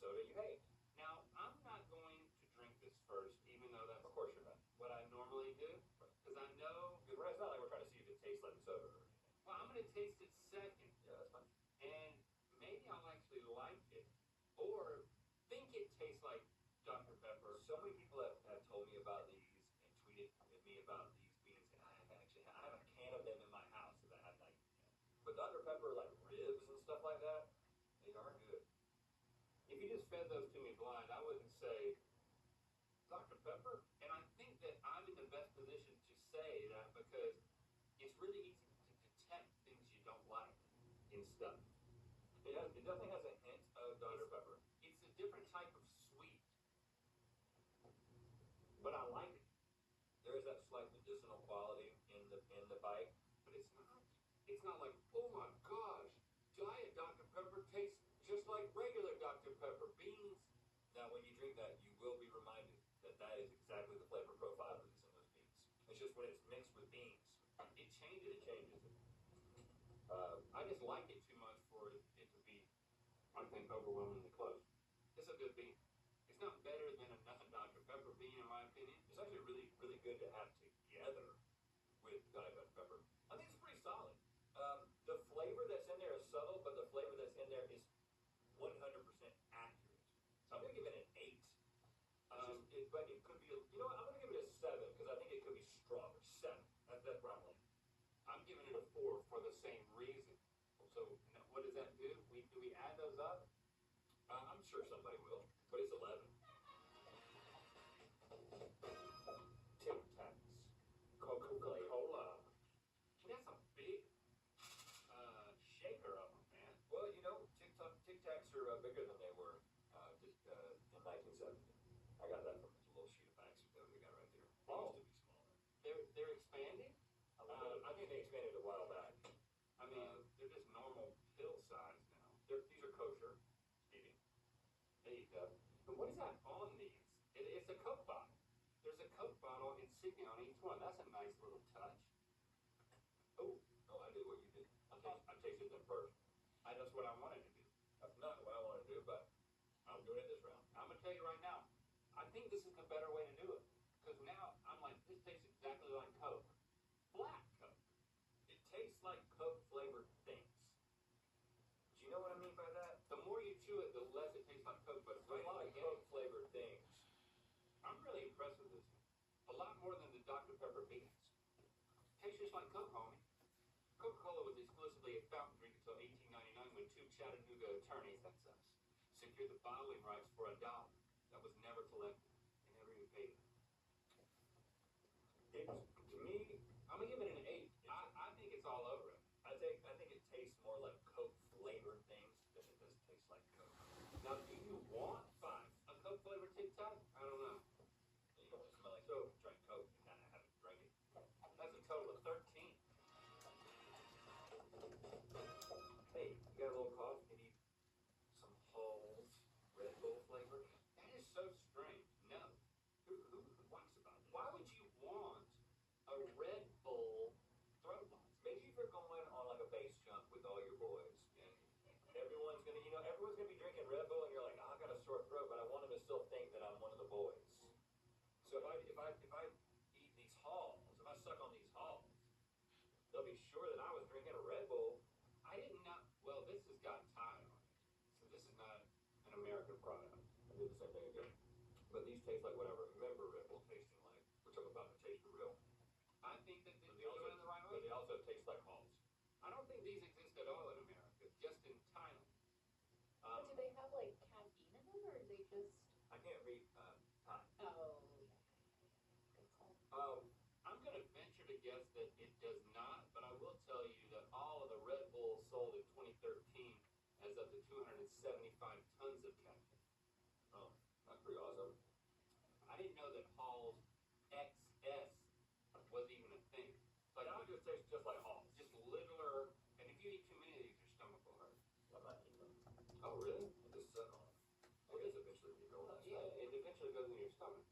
soda you hate. Now, I'm not going to drink this first, even though that's Of course you're not. what I normally do, because I know. Because it's not like we're trying to see if it tastes like soda or anything. Well, I'm going to taste it second, Yeah, that's fine. and maybe I'll actually like it, or think it tastes like Dr. Pepper. So many people have told me about these and tweeted at me about these beans, and I have a can of them in my house that I like. But Dr. Pepper, like ribs and stuff like that, they are good. If you just fed those to me blind, I wouldn't say Dr. Pepper. And I think that I'm in the best position to say that because it's really easy to detect things you don't like in stuff. It definitely has a hint of Dr. Pepper, It's a different type of sweet, but I like it. There is that slight medicinal quality in the bite. but it's not. It's not like, oh my gosh, Diet Dr. Pepper tastes just like regular Dr. Pepper. Beans. Now, when you drink that, you will be reminded that that is exactly the flavor profile that is in those beans. It's just when it's mixed with beans, It changes. it changes it. I just like it too much for it to be, I think, overwhelmingly close. It's a good bean. It's not better than a non-Dr. Pepper bean, in my opinion. It's actually really, really good to have together with Diet Dr. Pepper. I think it's pretty solid. The flavor that's in there is subtle, but the flavor that's in there is 100% accurate. So I'm going to give it an 8. But it could be, you know what, I'm going to give it a 7 because I think it could be stronger. 7. That's where I'm like. I'm giving it a 4 for the same reason. So what does that do? Do we add those up? I'm sure somebody will, but it's 11. Tic Tacs. Coca-Cola. That's a big shaker of them, man. Well, you know, Tic Tacs are bigger than they were just in 1970. I got that from this little sheet of packs that we got right there. They Oh. used to be smaller. They're expanding? I think they expanded a while back. I mean, they're just normal pill size now. These are kosher eating. There you go. And what is that on these? It's a Coke bottle. There's a Coke bottle insignia on each one. That's a nice little touch. Oh, Oh, I did what you did. I tasted them first. that's what I wanted to do. That's not what I want to do, but I'm doing it this round. I'm gonna tell you right now, I think this is the better way to do it. Because now I'm like, this tastes exactly like Coke. Flat Coke. It tastes like Coke flavored things. Do you know what I mean by that? The more you chew it, the less it tastes like Coke. But There's a lot of Coke flavored things. I'm really impressed with this one. A lot more than the Dr. Pepper beans. Tastes just like Coke, homie. Coca-Cola was exclusively a fountain drink until 1899 when two Chattanooga attorneys, that's us, secured the bottling rights for $1 that was never collected. They never even paid it. To me, I'm gonna give it an 8. I think it's all over it. I think it tastes more like Coke flavored things than it does taste like Coke. Now, do you want a Coke flavored Tic Tac? I don't know. You don't smell like Coke. Drink Coke and kind of haven't drank it. That's a total of 13. Hey, you got a little cough? You need some Halls Red Bull flavor? That is so strange. No. Who wants about that? Why would you want a Red Bull throat box? Maybe if you're going on like a base jump with all your boys, and everyone's gonna be drinking Red Bull, and you're like, oh, I got a sore throat, but I want them to still think that I'm one of the boys. So if I eat these Halls, if I suck on these Halls, they'll be sure that I was drinking a Red Bull. I didn't know. Well, this has got Thai on it. So this is not an American product. I did the same thing again. But these taste like what I remember Red Bull tasting like, which I'm about to taste for real. I think that But they're doing it the right way. but they also taste like Halls. I don't think these exist at all in America, just in Thailand. But do they have like caffeine in them, or are they just? I can't read Thai. Oh, yeah. Good call. I'm going to venture to guess that it does not, but I will tell you that all of the Red Bulls sold in 2013 has up to 275 tons of caffeine. Oh, that's pretty awesome. I didn't know that Hall's XS was even a thing. Like, now it just tastes just like Halls. Just littler, and if you eat too many of these, your stomach will hurt. I'm not eating them. Oh, really? I just suck on them. I guess eventually you go on. Yeah, it eventually goes in your stomach.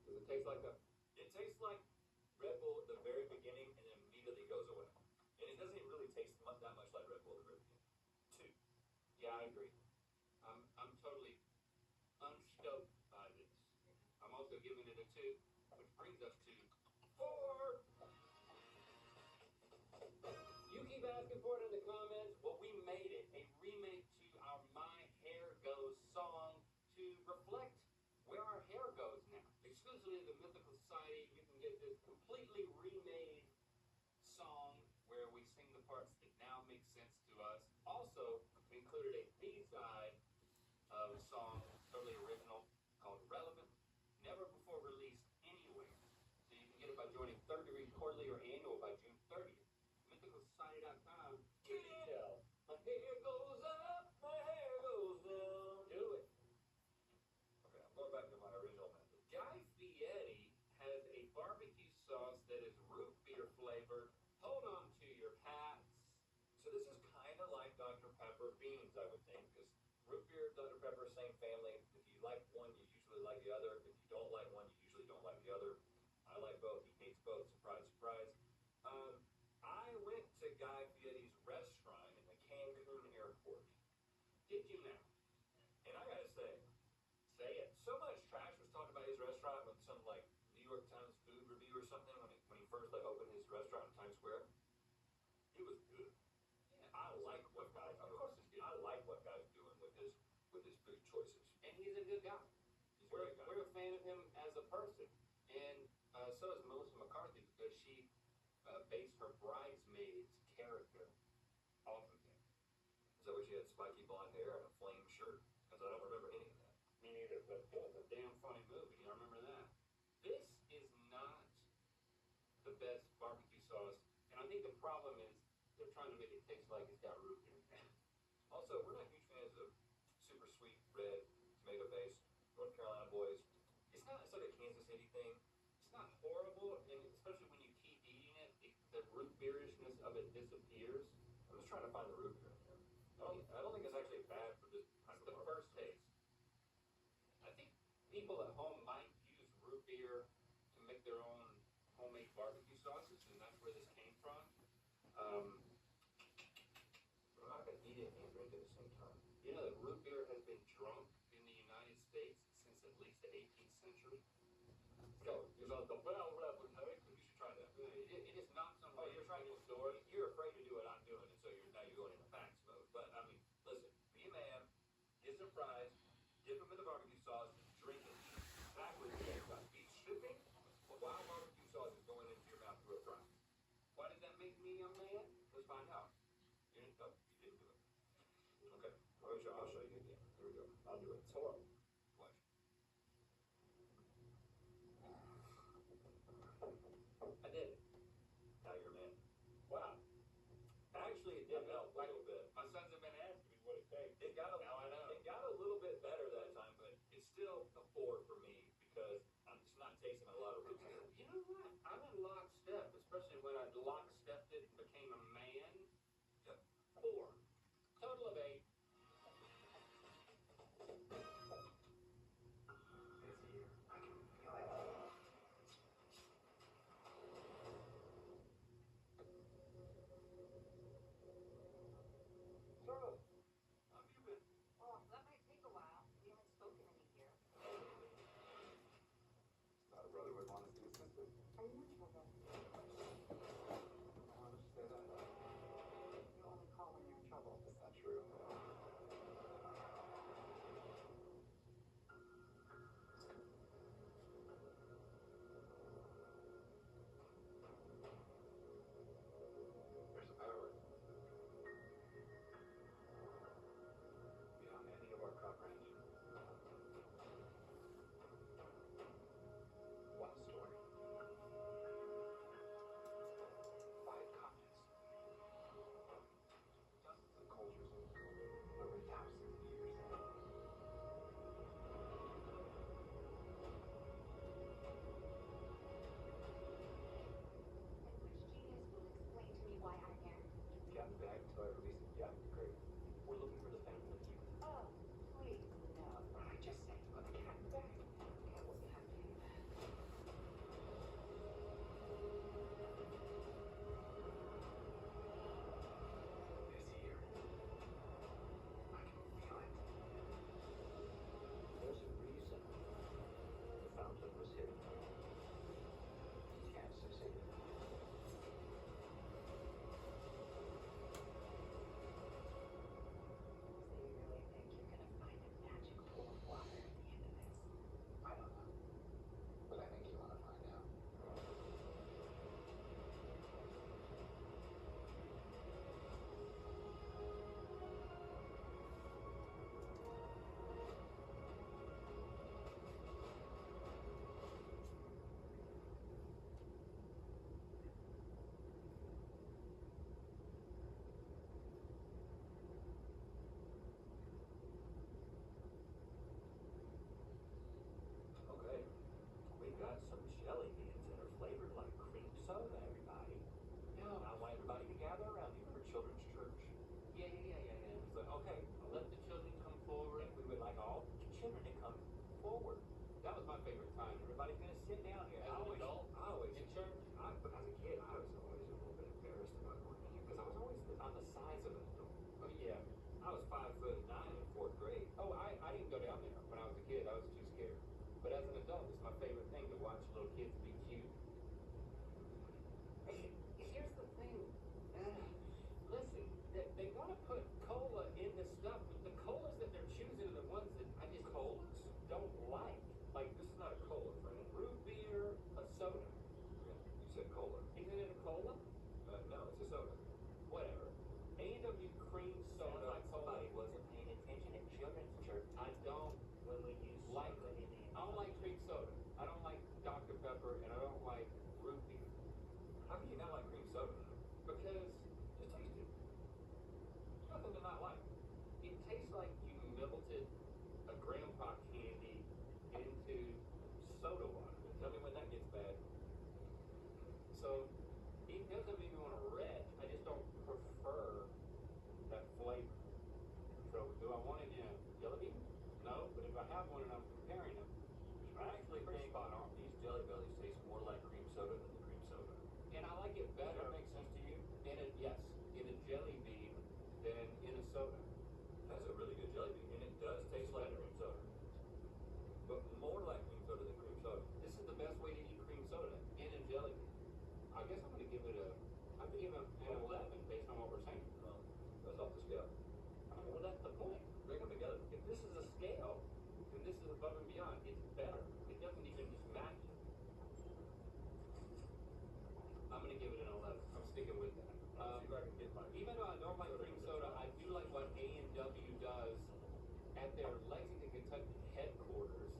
Does it taste like a... It tastes like Red Bull at the very beginning and then immediately goes away. And it doesn't even really taste that much like Red Bull at the very beginning. 2. agree. I'm totally unstoked by this. I'm also giving it a 2, which brings us to 4. You keep asking for it in the comments. Well, we made it. A remake to our My Hair Goes song to reflect where our hair goes now. Exclusively to the Mythical Society, you can get this completely remade song where we sing the parts that now make sense to us. Also, we included a B-side of a song, totally original, called Relevant, never before released anywhere. So you can get it by joining Third Degree Quarterly or Annual by June 30th. MythicalSociety.com. Detail. My hair goes up, my hair goes down. Do it. Okay, I'm going back to my original method. Guy Fieri has a barbecue sauce that is root beer flavored. Hold on to your hats. So this is kind of like Dr. Pepper beans, I would think, because root beer, Dr. Pepper, same family. If you like one, you usually like the other. If you don't like one, you usually don't like the other. I like both. He hates both. Surprise, surprise. I went to Guy Fieri's restaurant in the Cancun airport. Did you now? And I gotta say it. So much trash was talked about his restaurant with some like New York Times food review or something when he first like opened his restaurant in Times Square. It was good. Yeah. I like what Guy's Of doing. course it's good. I like what Guy's doing with his food choices. And he's a good guy. He's a We're, great guy. we're a fan of him as a person. And so is Melissa McCarthy because she based her bridesmaid's character off of him. Is that where she had spiky blonde hair and a flame shirt? Because I don't remember any of that. Me neither, but it was a damn funny movie. I remember that. This is not the best barbecue sauce. And I think the problem is they're trying to make it taste like it's got root beer in it. Also, we're not huge fans of super sweet red tomato paste. North Carolina boys. It's like a Kansas City thing. It's not horrible, and especially when you keep eating it, the root beerishness of it disappears. I'm just trying to find the root beer in there. I don't think it's actually bad for this type It's of the barbecue. first taste. I think people at home might use root beer to make their own homemade barbecue sauces, and that's where this came from. I'm not gonna eat it and drink it at the same time. You know that root beer has been drunk in the United States since at least the 18th century? So, you know, the bell reputation. You should try that. It is not something Oh, you're trying to store. You're afraid to do what I'm doing, and so now you're going into facts mode. But I mean, listen, be a man, get some fries, dip them in the barbecue sauce, drink it. Exactly the same stuff. Be shipping while barbecue sauce is going into your mouth through a fry. Why did that make me a man? Let's find out. You didn't do it. Okay, I'll show you again. Here we go. I'll do it. It's horrible. Watch. I did it. Now you're a man. Wow. Actually, it did help a little bit. My sons have been asking me what it takes. It got a Now I know. It got a little bit better that time, but Do I want it in a jelly bean? No, but if I have one and I'm comparing them, I actually think spot on. these Jelly Bellies taste more like cream soda than the cream soda. And I like it Does better that make sense to you? yes, in a jelly bean than in a soda. That's a really good jelly bean, and it does taste like cream soda. But more like cream soda than cream soda. This is the best way to eat cream soda in a jelly bean. I guess I'm gonna give it a, I'm gonna give it an 11 based on what we're saying. Well, that's off the scale. Well, that's the point. Bring them together. If this is a scale, and this is above and beyond, it's better. It doesn't even just match it. I'm gonna give it an 11. I'm sticking with that. See if I can get my. Even though I don't like cream soda, I do like what A&W does at their Lexington, Kentucky headquarters.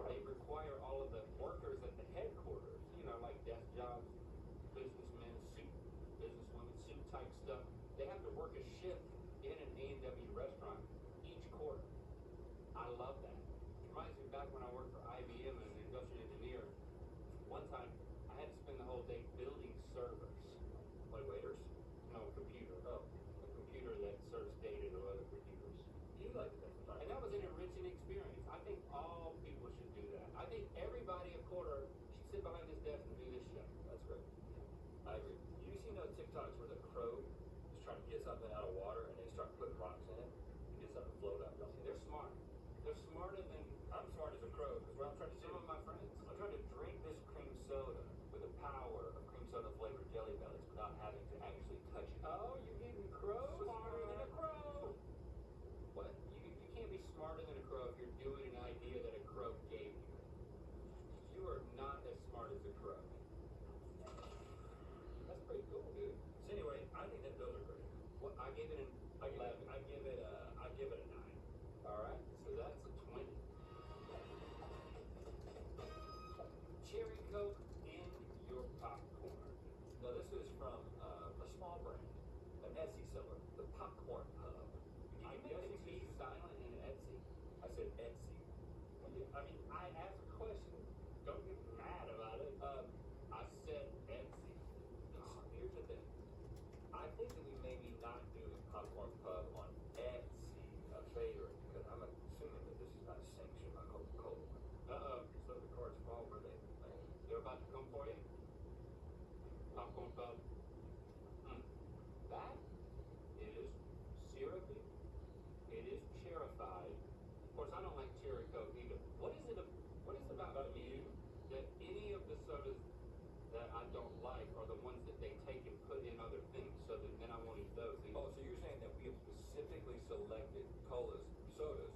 They require all of the workers at the headquarters, you know, like desk jobs, businessmen suit, businesswomen suit type stuff. They have to work a shift in an A&W restaurant each quarter. I love that. Reminds me back when I worked for IBM as an industrial engineer. One time I had to spend the whole day building servers. Like waiters? No, computer. Oh. A computer that serves data to other computers. You like that sometimes. And that was an enriching experience. I think all people should do that. I think everybody a quarter should sit behind this desk and do this shit. That's great. I agree. You seen those TikToks where the crow is trying to get something out of water and they start putting rocks in it to get something to float out? Y'all see They're smart. They're smarter than I'm smart as a crow because what I'm trying to do, some of my friends. I'm trying to drink this cream soda with the power of cream soda flavored Jelly Bellies without having to actually touch it. Oh, you're getting crow Smarter than a crow. What? You can't be smarter than a crow if you're doing an idea that a crow gave you. You are not as smart as a crow. That's pretty cool, dude. So anyway, I think that those are great. Well, I gave it an 11. I give it a 9. All right, so that's a 20. Cherry Coke in your popcorn. Now this is from a small brand, an Etsy seller, the Popcorn Pub. Did you make the T silent in Etsy? I said Etsy. I mean, I asked a question. Don't get mad about it. I said Etsy. Here's the thing. I think that we may be not doing Popcorn Pub on Etsy a favor because I'm assuming that this is not sanctioned by Coca-Cola. Uh-oh. So the cards fall where they lay. They're about to come for you. Popcorn Pub. That is syrupy. It is cherrified. Of course, I don't like cherry Coke either. What is it about me that any of the sodas that I don't like are the ones that they take and put in other things so that then I won't eat those either? Oh, so you're saying that we have specifically selected sodas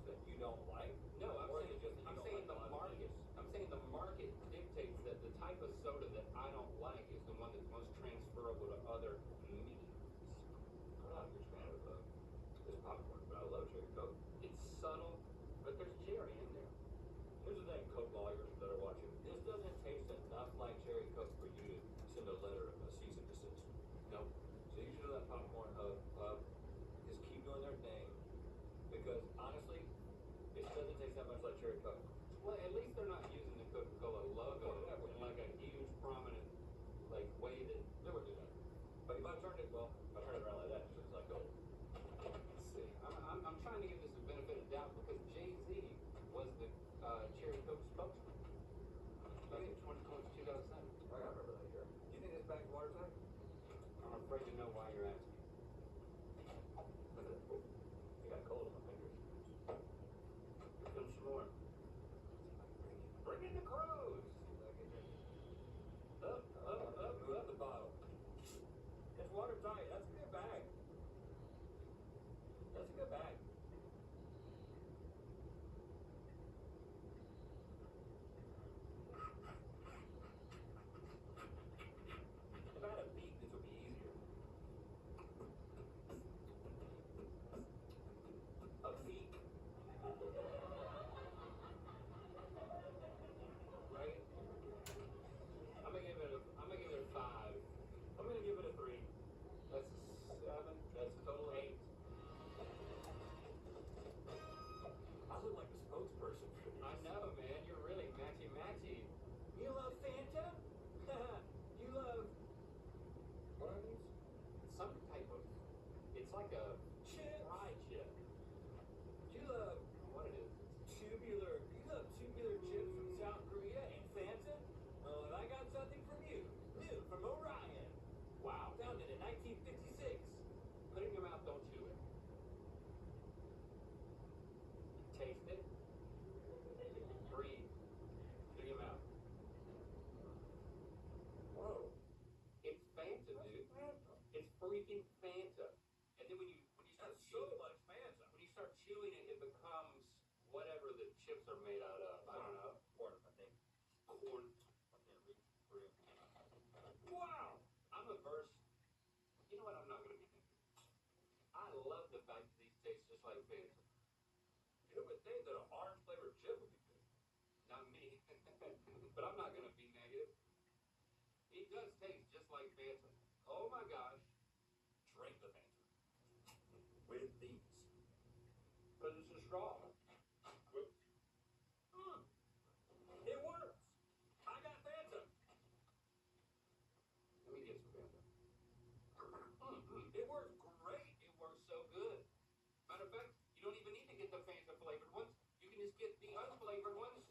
that you don't like? No, I'm Or is it just that saying you don't like the a lot of market. things? I'm saying the market dictates that the type of soda that I don't like is the one that's most transferable to other mediums. I'm not a huge fan of this popcorn, but I love cherry Coke. It's subtle, but there's cherry in there. Here's the thing, Coke lawyers that are watching. This doesn't taste enough like cherry Coke for you to send a letter of cease and desist. Nope. So you should do that Popcorn Pub. Just keep doing their thing. Because honestly, it doesn't taste that much like cherry Coke. Well, at least they're not using the Coca-Cola logo Yeah, in like a huge prominent like way that. They wouldn't do that. But if I turned it, well, if I turn it around like that, it's just like gold. Let's see. I'm trying to give this a benefit of doubt because Jay-Z was the cherry Coke spokesman. Back in 2007. Right, I remember that year. Do you think it's back watertight? I'm afraid to know why you're asking. It got cold on my fingers. Here comes some more. pants are made out of? I don't know. Corn, I think. Corn. I can't read Korean. Wow! I'm averse. You know what? I'm not gonna be negative. I love the fact that these taste just like Fanta. You would think that an orange flavored chip would be good. Not me. But I'm not gonna be negative. It does taste just like Fanta. Oh my gosh. Drink the Fanta. With these. Because it's a straw. It works. I got Fanta. Let me get some Fanta. It works great. It works so good. Matter of fact, you don't even need to get the Fanta flavored ones. You can just get the unflavored ones,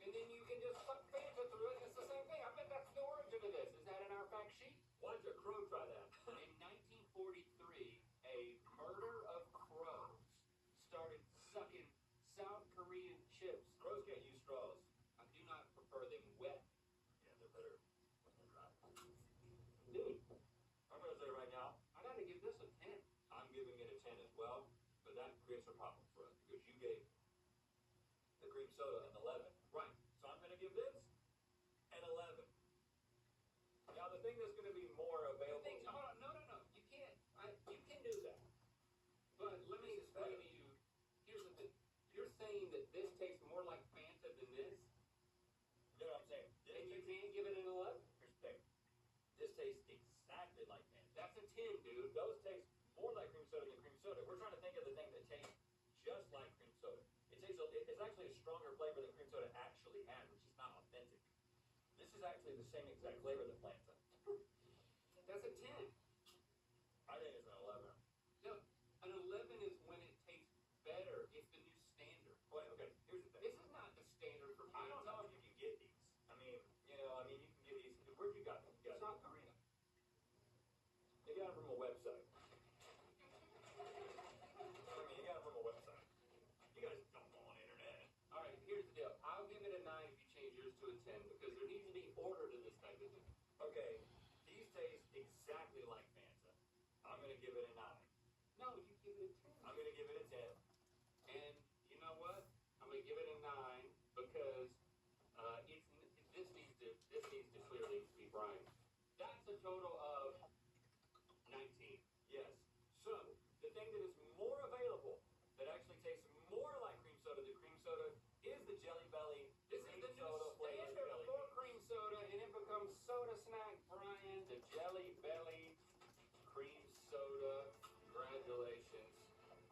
and then you can just suck Fanta through it. It's the same thing. I bet that's the origin of this. Is that in our fact sheet? Why'd your crow try that? In 1943, a murder of crows started sucking South Korean chips. Crows can't use straws. I do not prefer them wet. Yeah, they're better when they're dry. Dude, I'm gonna say right now, I gotta give this a 10. I'm giving it a 10 as well, but that creates a problem for us because you gave the cream soda an 11. Right. So I'm gonna give this an 11. Now the thing that's gonna be more available. Hold on, no. You can't. You can do that. But let me explain to you. Here's the thing. You're saying that this tastes more like Fanta than this, You know what I'm saying? and you can't give it an 11? Here's the thing. This tastes exactly like Fanta. That's a 10, dude. Those taste more like cream soda than cream soda. We're trying to think of the thing that tastes just like cream soda. It's actually a stronger flavor than cream soda actually has, which is not authentic. This is actually the same exact flavor that Fanta. That's a 10. I think it's an 11. No, an 11 is when it tastes better. It's the new standard. Wait, okay, here's the thing. This is not the standard for I don't know Fanta. if you can get these. I mean, you can get these. Where'd you got them? You got South them. Korea. You got them from a website. You got them from a website. You guys don't go on the internet. All right, here's the deal. I'll give it a 9 if you change yours to a 10 because there needs to be order to this type of thing. Okay, these taste exactly like Fanta. I'm gonna give it a 9. No, you give it a 10. I'm gonna give it a 10. And you know what? I'm gonna give it a 9 because this needs to clearly be Brian. That's a total of 19. Yes. So the thing that is more available, that actually tastes more like cream soda than cream soda, is the Jelly Belly. This is the new standard for cream soda, and it becomes Soda Snack Brian, the Jelly Belly cream soda. Congratulations.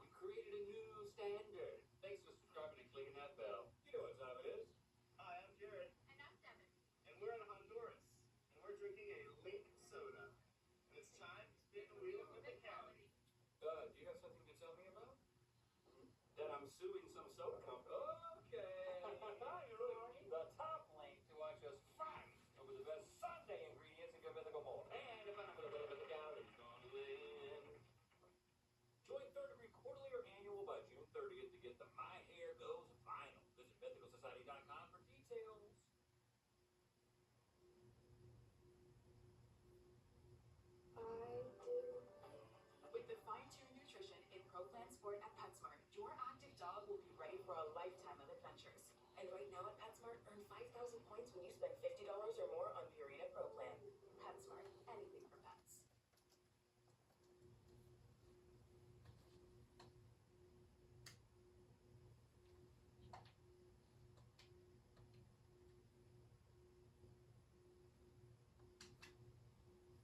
We created a new standard. Thanks for subscribing and clicking that bell. You know what time it is. Hi, I'm Jared. And I'm Devin. And we're in Honduras. And we're drinking a link soda. And it's time to spin the wheel of mythicality. Do you have something to tell me about? That I'm suing some soda company. Okay. The top link to watch us fight over the best Sunday ingredients in good mythical mold. And if I'm a little bit of mythicality, gonna win. Join Third Degree quarterly or annual by June 30th to get the My Hair Goes vinyl. Visit mythicalsociety.com for details. With the fine-tuned nutrition in ProPlan Sport at PetSmart, your active dog will be ready for a lifetime of adventures. And right now at PetSmart, earn 5,000 points when you spend $50 or more on Purina Pro Plan. PetSmart, anything for pets.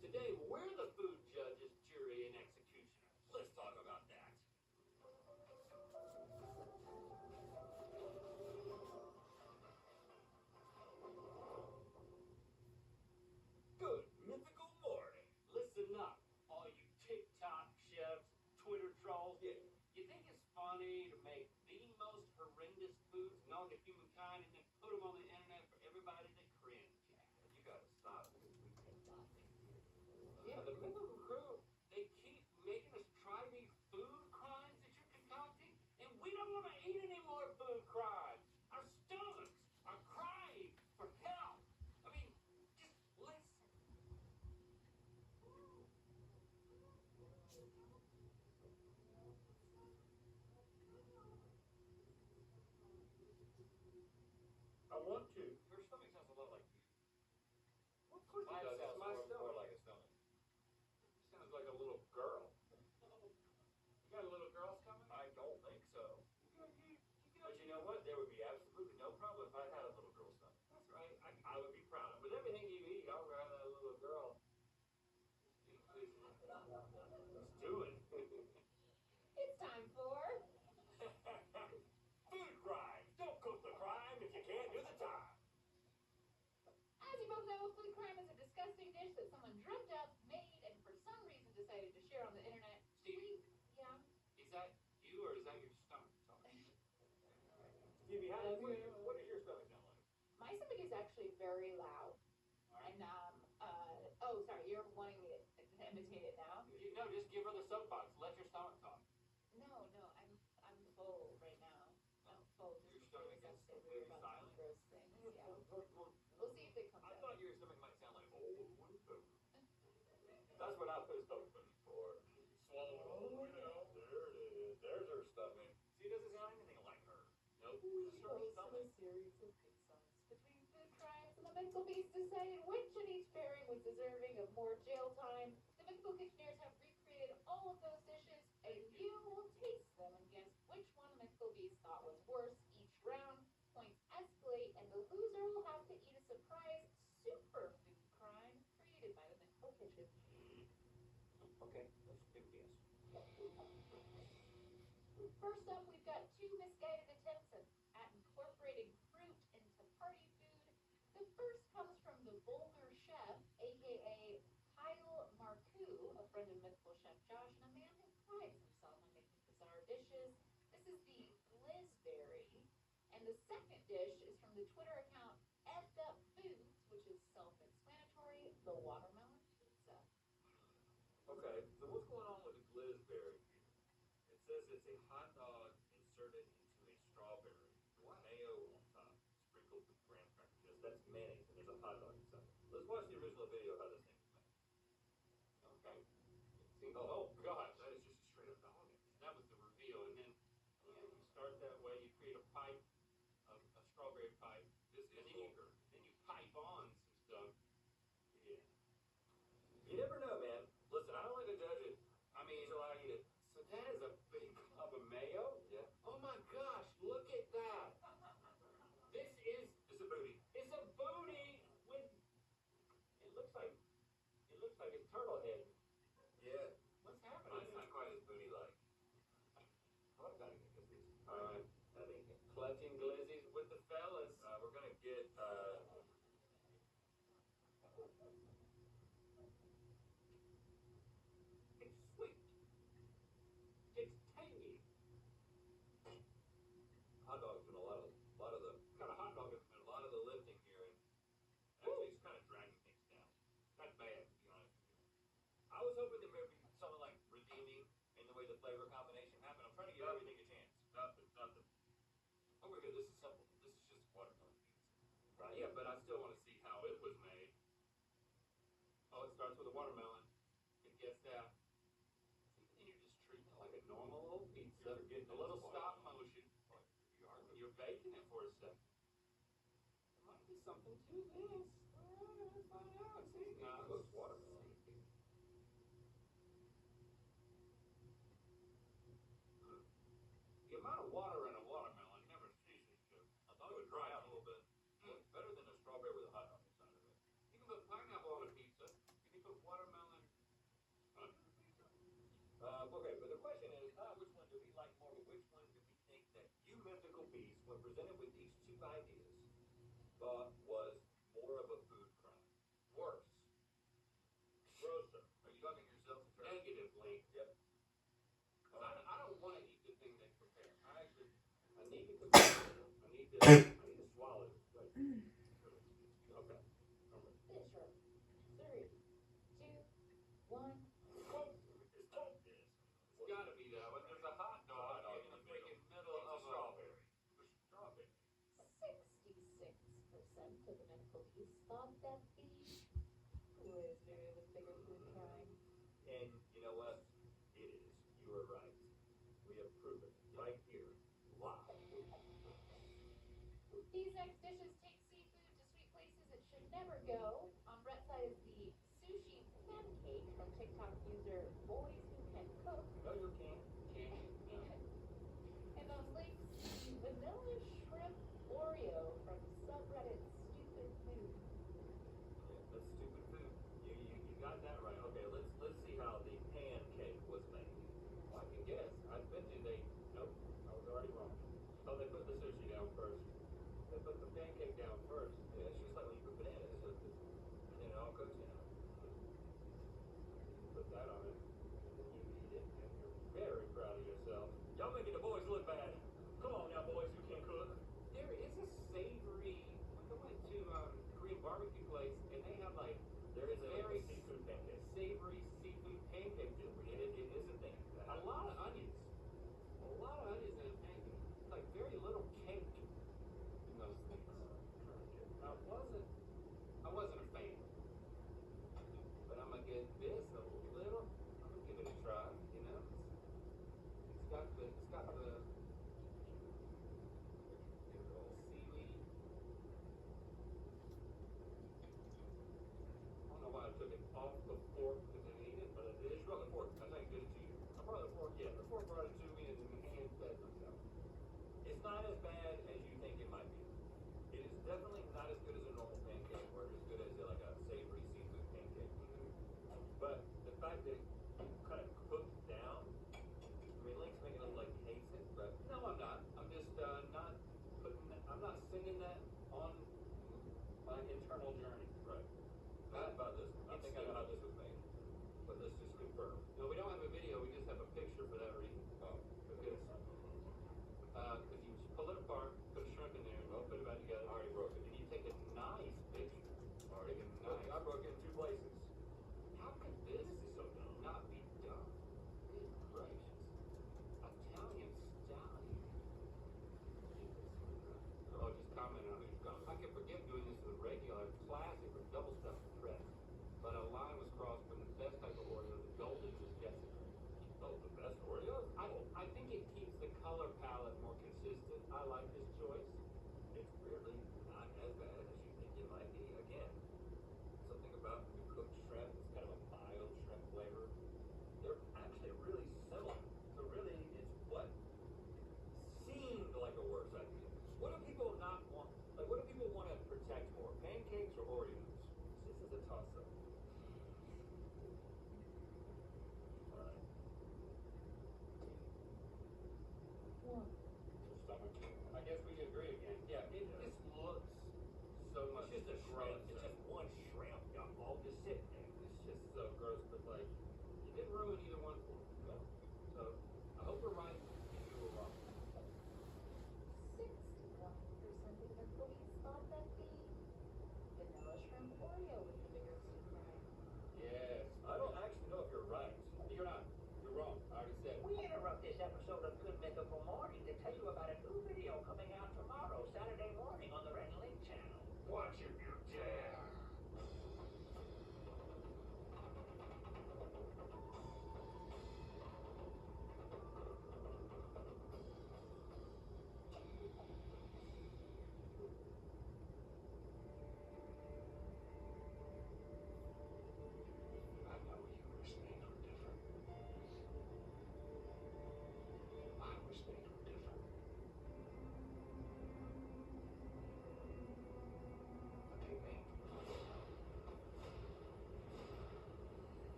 Today, we're the food judges, jury, and executioners. Let's talk about that. want to. Your stomach sounds a lot like you. Well, of course it Mine does. sounds It's my more stomach. like a stomach. Sounds like a little girl. You got little girls coming? I don't think so. You But you know what? There would be absolutely no problem if I had a little girl stomach. That's right. I would be proud. With everything you eat, I'll rather have a little girl. Let's do it. It's time for Food crimes. Don't cook the crime if you can't do the time. As you both know, food crime is a disgusting dish that someone dreamt up, made, and for some reason decided to share on the internet. Stevie, Yeah. is that you or is that your stomach talking? Stevie, what does your stomach sound like? My stomach is actually very loud. And oh, sorry, you're wanting me to imitate it now? No, just give her the soapbox. Let your stomach talk. No, I'm full right now. I'm full. Your Just stomach because is we're completely about to silent? gross things. Yeah. We'll see if it comes I out. thought your stomach might sound like old wood food. That's what I was hoping for. Swallow it all the way down. There it is. There's her stomach. See, it doesn't sound anything like her. Nope. Just her stomach. Series of pixels between food crimes and the Mythical Beast decided which in each pairing was deserving of more jail time. The Mythical Kitcheneers have recreated all of those dishes, and you will taste them and guess which one the Mythical Beast thought was worse each round. Points escalate, and the loser will have to eat a surprise super food crime created by the Mythical Kitchen. Okay, let's do this. First up, we've got two misguided attempts at incorporating fruit into party food. The first comes from the Vulgar Chef, aka Kyle Marcoux, a friend of Mythical Chef Josh, and a man who prides himself on making bizarre dishes. This is the Blizzberry. And the second dish is from the Twitter account Effed Up Foods, which is self-explanatory, the watermelon pizza. Okay, so what's going on with the Blizzberry? It says it's a hot dog inserted into a strawberry with mayo on top, sprinkled with graham crackers. Yes, that's mayonnaise, and there's a hot dog inside. Let's watch the original video of how this thing is made. Okay. Oh gosh, that is just a straight up dog. That was the reveal. And then you start that way. You create a pipe, a strawberry pipe. This is And vulgar. then you pipe on some stuff. Yeah. You never know, man. Listen, I don't like to judge it I mean, until I eat it. so that is a big club of mayo? Yeah. Oh my gosh, look at that. This is, It's a booty. it's a booty with, it looks like a turtle head. Yeah. What's happening? Mine's not quite as booty-like. Oh, I gotta get this. All right. I think Clutching glizzies with the fellas. we're gonna get It's sweet. It's tangy. hot dog's doing a lot of the Got a hot dog in the a middle. lot of the lifting here, and actually it's kind of dragging things down. That's bad, to be honest with you. I was hoping there may be something like redeeming in the way the flavor combination happened. I'm trying to give everything a chance. Nothing. Oh, we're good. This is simple. This is just watermelon pizza. Right, yeah, but I still want to see how it was made. Oh, it starts with a watermelon. Can guess that. And you're just treating it like a normal little pizza. You're getting A little it. stop motion. You're baking it for a second. There might be something to this. Let's find out. See, It looks watermelon. The amount of water in a watermelon never ceases to. I thought it would dry out a little bit. It's better than a strawberry with a hot dog inside of it. You can put pineapple on a pizza. You can put watermelon on a pizza. Okay, but the question is not which one do we like more, but which one do we think that you, Mythical Beast, when presented with these two ideas, thought was more of a food crime? Worse. Grosser. Are you talking yourself Negatively. Yep. I don't want to eat the thing they prepare. I need to swallow it. Right. Okay. I'm ready. This room. 3, 2, 1. It's tough. It's got to be that one. There's a hot dog in the freaking middle of a strawberry. strawberry. 66% of the Mythical Beast thought that the Blizzberry was bigger food crime. And you know what? It is. You are right. We have proven it right here, live. These next dishes take never go. On Rhett's side is the sushi pancake from TikTok user Boys Who Can Cook. No, you can't. And on Link's vanilla shrimp Oreo from subreddit Stupid Food. Yeah, that's stupid food. You got that right. Okay, let's see how the pancake was made. Well, I can guess. I bet you they. Nope, I was already wrong. Oh, they put the sushi down first. They put the pancake down first. Yeah, it's just like when you put bananas, and then it all cooks, you know. You put that on it, and then you eat it, and you're very proud of yourself. Y'all making the boys look bad. Come on now, boys who can cook. There is a savory. Like I went to Korean barbecue place, and they have like There is a very seafood pancake. savory seafood pancake. It is a thing. A lot of onions. A lot of onions in a pancake. Like very little cake in those things. I wasn't a fan. But I'm gonna give this a little. I'm gonna give it a try. You know, it's got the seaweed. I don't know why I took it off the fork because I didn't eat it, but I did. You brought the fork. I think I did it to you. I brought the fork. Yeah, the fork brought it to me, and then my hand fed myself. It's not as bad as you think it might be. It is definitely not as good as a normal pancake, or as good as like a savory seafood pancake. But the fact that it kind of cooked down, I mean, Link's making it look like he hates it, but No, I'm not. I'm just not putting. I'm not sending that on my internal journey. right. How about this one? I think I know how this was made, but let's just confirm. No, we don't have a video. We just have a picture for that reason. Oh, Because you pull it apart, put a shrimp in there, and put it back together. I already broke it. And you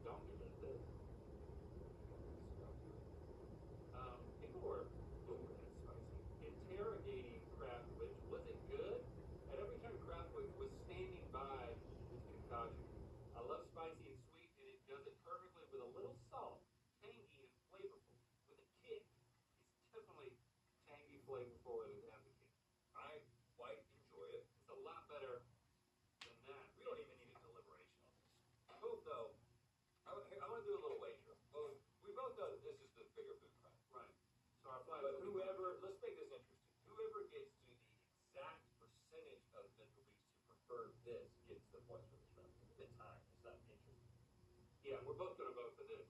don't get rid of this. People were, ooh, that's spicy. Interrogating Craftwitch. Was it good? At every turn, Craftwitch was standing by his concoction. I love spicy and sweet, and it does it perfectly with a little salt, tangy and flavorful. With a kick, it's definitely tangy, flavorful, and it has a kick. I quite enjoy it. It's a lot better than that. We don't even need a deliberation on this. Both, though, I want to do a little wager. We both know that this is the bigger food crime. Right. So our flag. But whoever, let's make this interesting. Whoever gets to the exact percentage of mythical beasts who prefer this gets the points for this round. It's a tie. It's not interesting. Yeah, we're both going to vote for this.